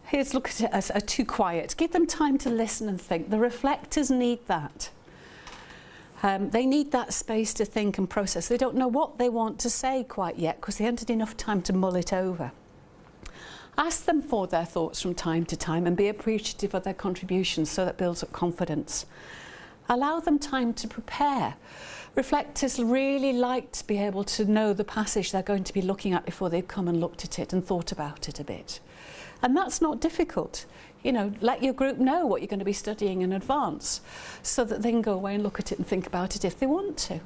Here's look at it as too quiet. Give them time to listen and think. The reflectors need that. They need that space to think and process. They don't know what they want to say quite yet because they haven't had enough time to mull it over. Ask them for their thoughts from time to time and be appreciative of their contributions, so that builds up confidence. Allow them time to prepare. Reflectors really like to be able to know the passage they're going to be looking at before they've come and looked at it and thought about it a bit. And that's not difficult. You know, let your group know what you're going to be studying in advance so that they can go away and look at it and think about it if they want to.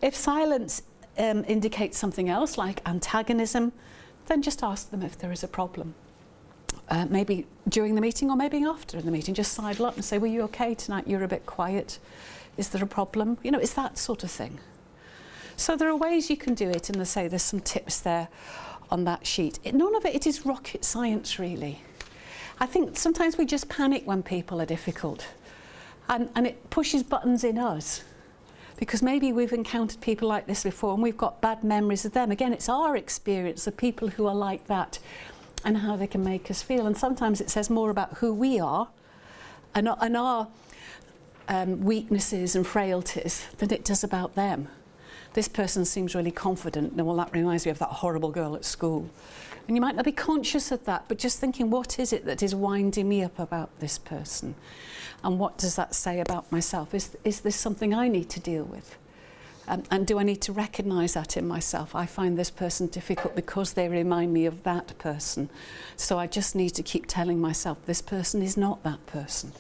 If silence indicates something else, like antagonism, then just ask them if there is a problem. Maybe during the meeting or maybe after the meeting, just sidle up and say, were you okay tonight? You're a bit quiet. Is there a problem? You know, it's that sort of thing. So there are ways you can do it, and there's some tips there on that sheet. None of it is rocket science, really. I think sometimes we just panic when people are difficult, and it pushes buttons in us, because maybe we've encountered people like this before and we've got bad memories of them. Again, it's our experience of people who are like that and how they can make us feel. And sometimes it says more about who we are and our weaknesses and frailties than it does about them. This person seems really confident. Well, that reminds me of that horrible girl at school. And you might not be conscious of that, but just thinking, what is it that is winding me up about this person? And what does that say about myself? Is this something I need to deal with? And do I need to recognise that in myself? I find this person difficult because they remind me of that person. So I just need to keep telling myself, this person is not that person.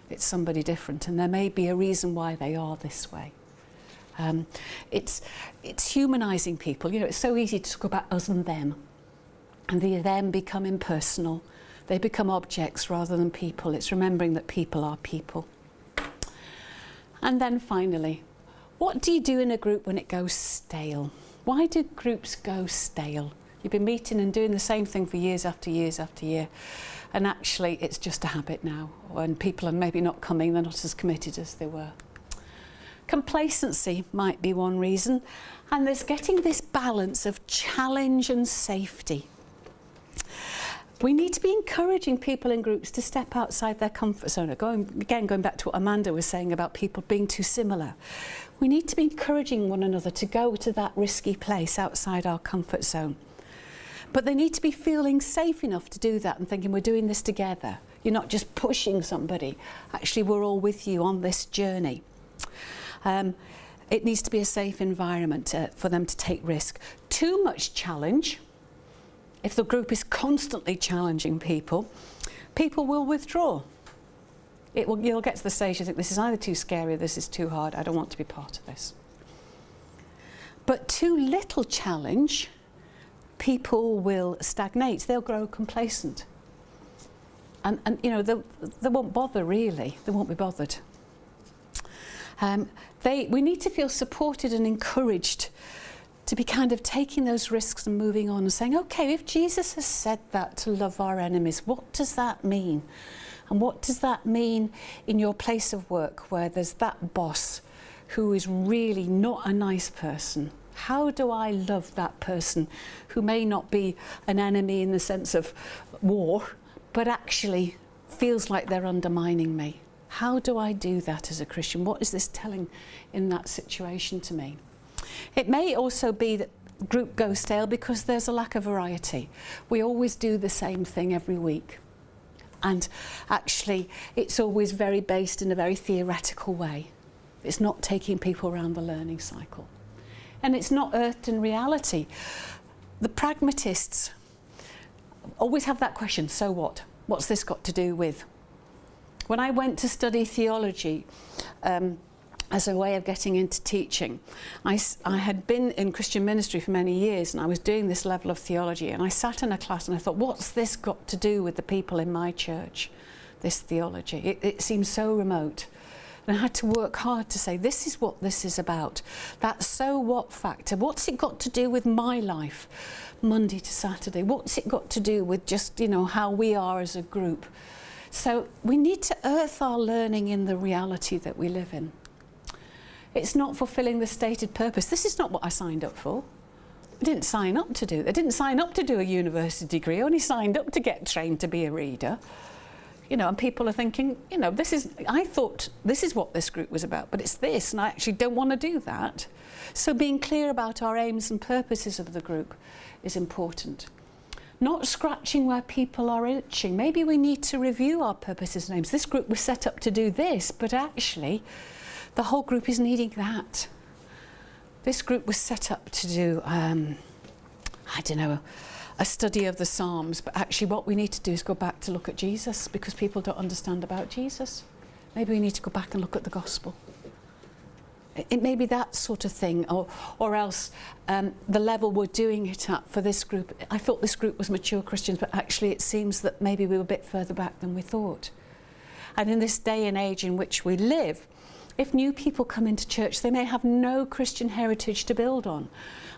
It's somebody different, and there may be a reason why they are this way. It's humanising people. You know, it's so easy to talk about us and them, and the them become impersonal. They become objects rather than people. It's remembering that people are people. And then finally, what do you do in a group when it goes stale? Why do groups go stale? You've been meeting and doing the same thing for years after years after year, and actually it's just a habit now. When people are maybe not coming, they're not as committed as they were. Complacency might be one reason, and there's getting this balance of challenge and safety. We need to be encouraging people in groups to step outside their comfort zone. Going back to what Amanda was saying about people being too similar. We need to be encouraging one another to go to that risky place outside our comfort zone. But they need to be feeling safe enough to do that and thinking, we're doing this together. You're not just pushing somebody. Actually, we're all with you on this journey. It needs to be a safe environment for them to take risk. Too much challenge. If the group is constantly challenging people, people will withdraw. You'll get to the stage you think, this is either too scary or this is too hard. I don't want to be part of this. But too little challenge, people will stagnate. They'll grow complacent. And you know, they won't bother really. They won't be bothered. We need to feel supported and encouraged to be kind of taking those risks and moving on and saying, okay, if Jesus has said that to love our enemies, what does that mean? And what does that mean in your place of work where there's that boss who is really not a nice person? How do I love that person who may not be an enemy in the sense of war, but actually feels like they're undermining me? How do I do that as a Christian? What is this telling in that situation to me? It may also be that group goes stale because there's a lack of variety. We always do the same thing every week. And actually, it's always very based in a very theoretical way. It's not taking people around the learning cycle. And it's not earthed in reality. The pragmatists always have that question, so what? What's this got to do with? When I went to study theology, as a way of getting into teaching, I had been in Christian ministry for many years, and I was doing this level of theology, and I sat in a class and I thought, what's this got to do with the people in my church, this theology? It seems so remote. And I had to work hard to say, this is what this is about. That so what factor, what's it got to do with my life, Monday to Saturday? What's it got to do with just, you know, how we are as a group? So we need to earth our learning in the reality that we live in. It's not fulfilling the stated purpose. This is not what I signed up for. I didn't sign up to do it. I didn't sign up to do a university degree. I only signed up to get trained to be a reader. You know, and people are thinking, you know, I thought this is what this group was about, but it's this, and I actually don't want to do that. So being clear about our aims and purposes of the group is important. not scratching where people are itching. Maybe we need to review our purposes and aims. This group was set up to do this, but actually the whole group is needing that. This group was set up to do, I don't know, a study of the Psalms, but actually what we need to do is go back to look at Jesus, because people don't understand about Jesus. Maybe we need to go back and look at the gospel. It may be that sort of thing, or else the level we're doing it at for this group. I thought this group was mature Christians, but actually it seems that maybe we were a bit further back than we thought. And in this day and age in which we live, if new people come into church, they may have no Christian heritage to build on.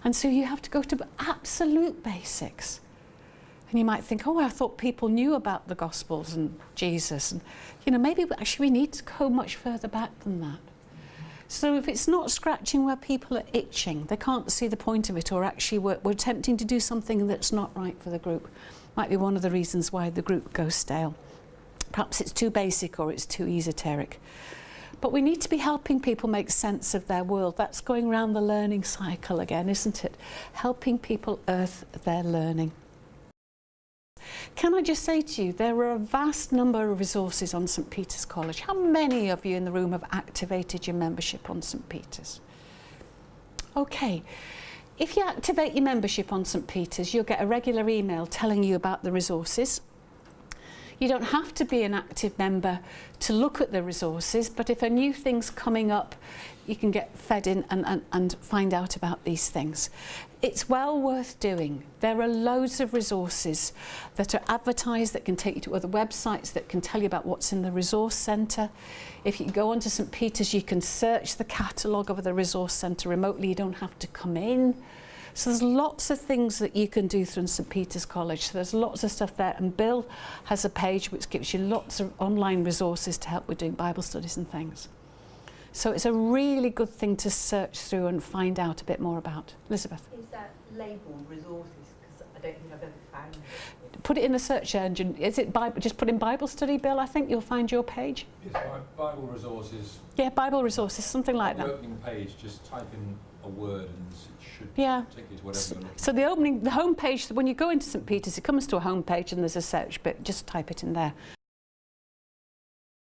And so you have to go to absolute basics. And you might think, oh, I thought people knew about the Gospels and Jesus. And, you know, maybe actually we need to go much further back than that. So if it's not scratching where people are itching, they can't see the point of it, or actually we're attempting to do something that's not right for the group, might be one of the reasons why the group goes stale. Perhaps it's too basic or it's too esoteric. But we need to be helping people make sense of their world. That's going around the learning cycle again, isn't it? Helping people earth their learning. Can I just say to you, there are a vast number of resources on St Peter's College. How many of you in the room have activated your membership on St Peter's? Okay, if you activate your membership on St Peter's, you'll get a regular email telling you about the resources. You don't have to be an active member to look at the resources, but if a new thing's coming up, you can get fed in and find out about these things. It's well worth doing. There are loads of resources that are advertised that can take you to other websites that can tell you about what's in the resource centre. If you go onto St Peter's, you can search the catalogue of the resource centre remotely. You don't have to come in. So there's lots of things that you can do through St Peter's College. So there's lots of stuff there, and Bill has a page which gives you lots of online resources to help with doing Bible studies and things. So it's a really good thing to search through and find out a bit more about. Elizabeth? Is that labelled resources? Because I don't think I've ever found it. Put it in the search engine. Is it Bible? Just put in Bible study, Bill, I think you'll find your page. Yes, Bible resources. Yeah, Bible resources, something like On that. the opening page, just type in a word and it should Yeah. take you to whatever you're looking So the home page, when you go into St Peter's, it comes to a home page and there's a search bit. Just type it in there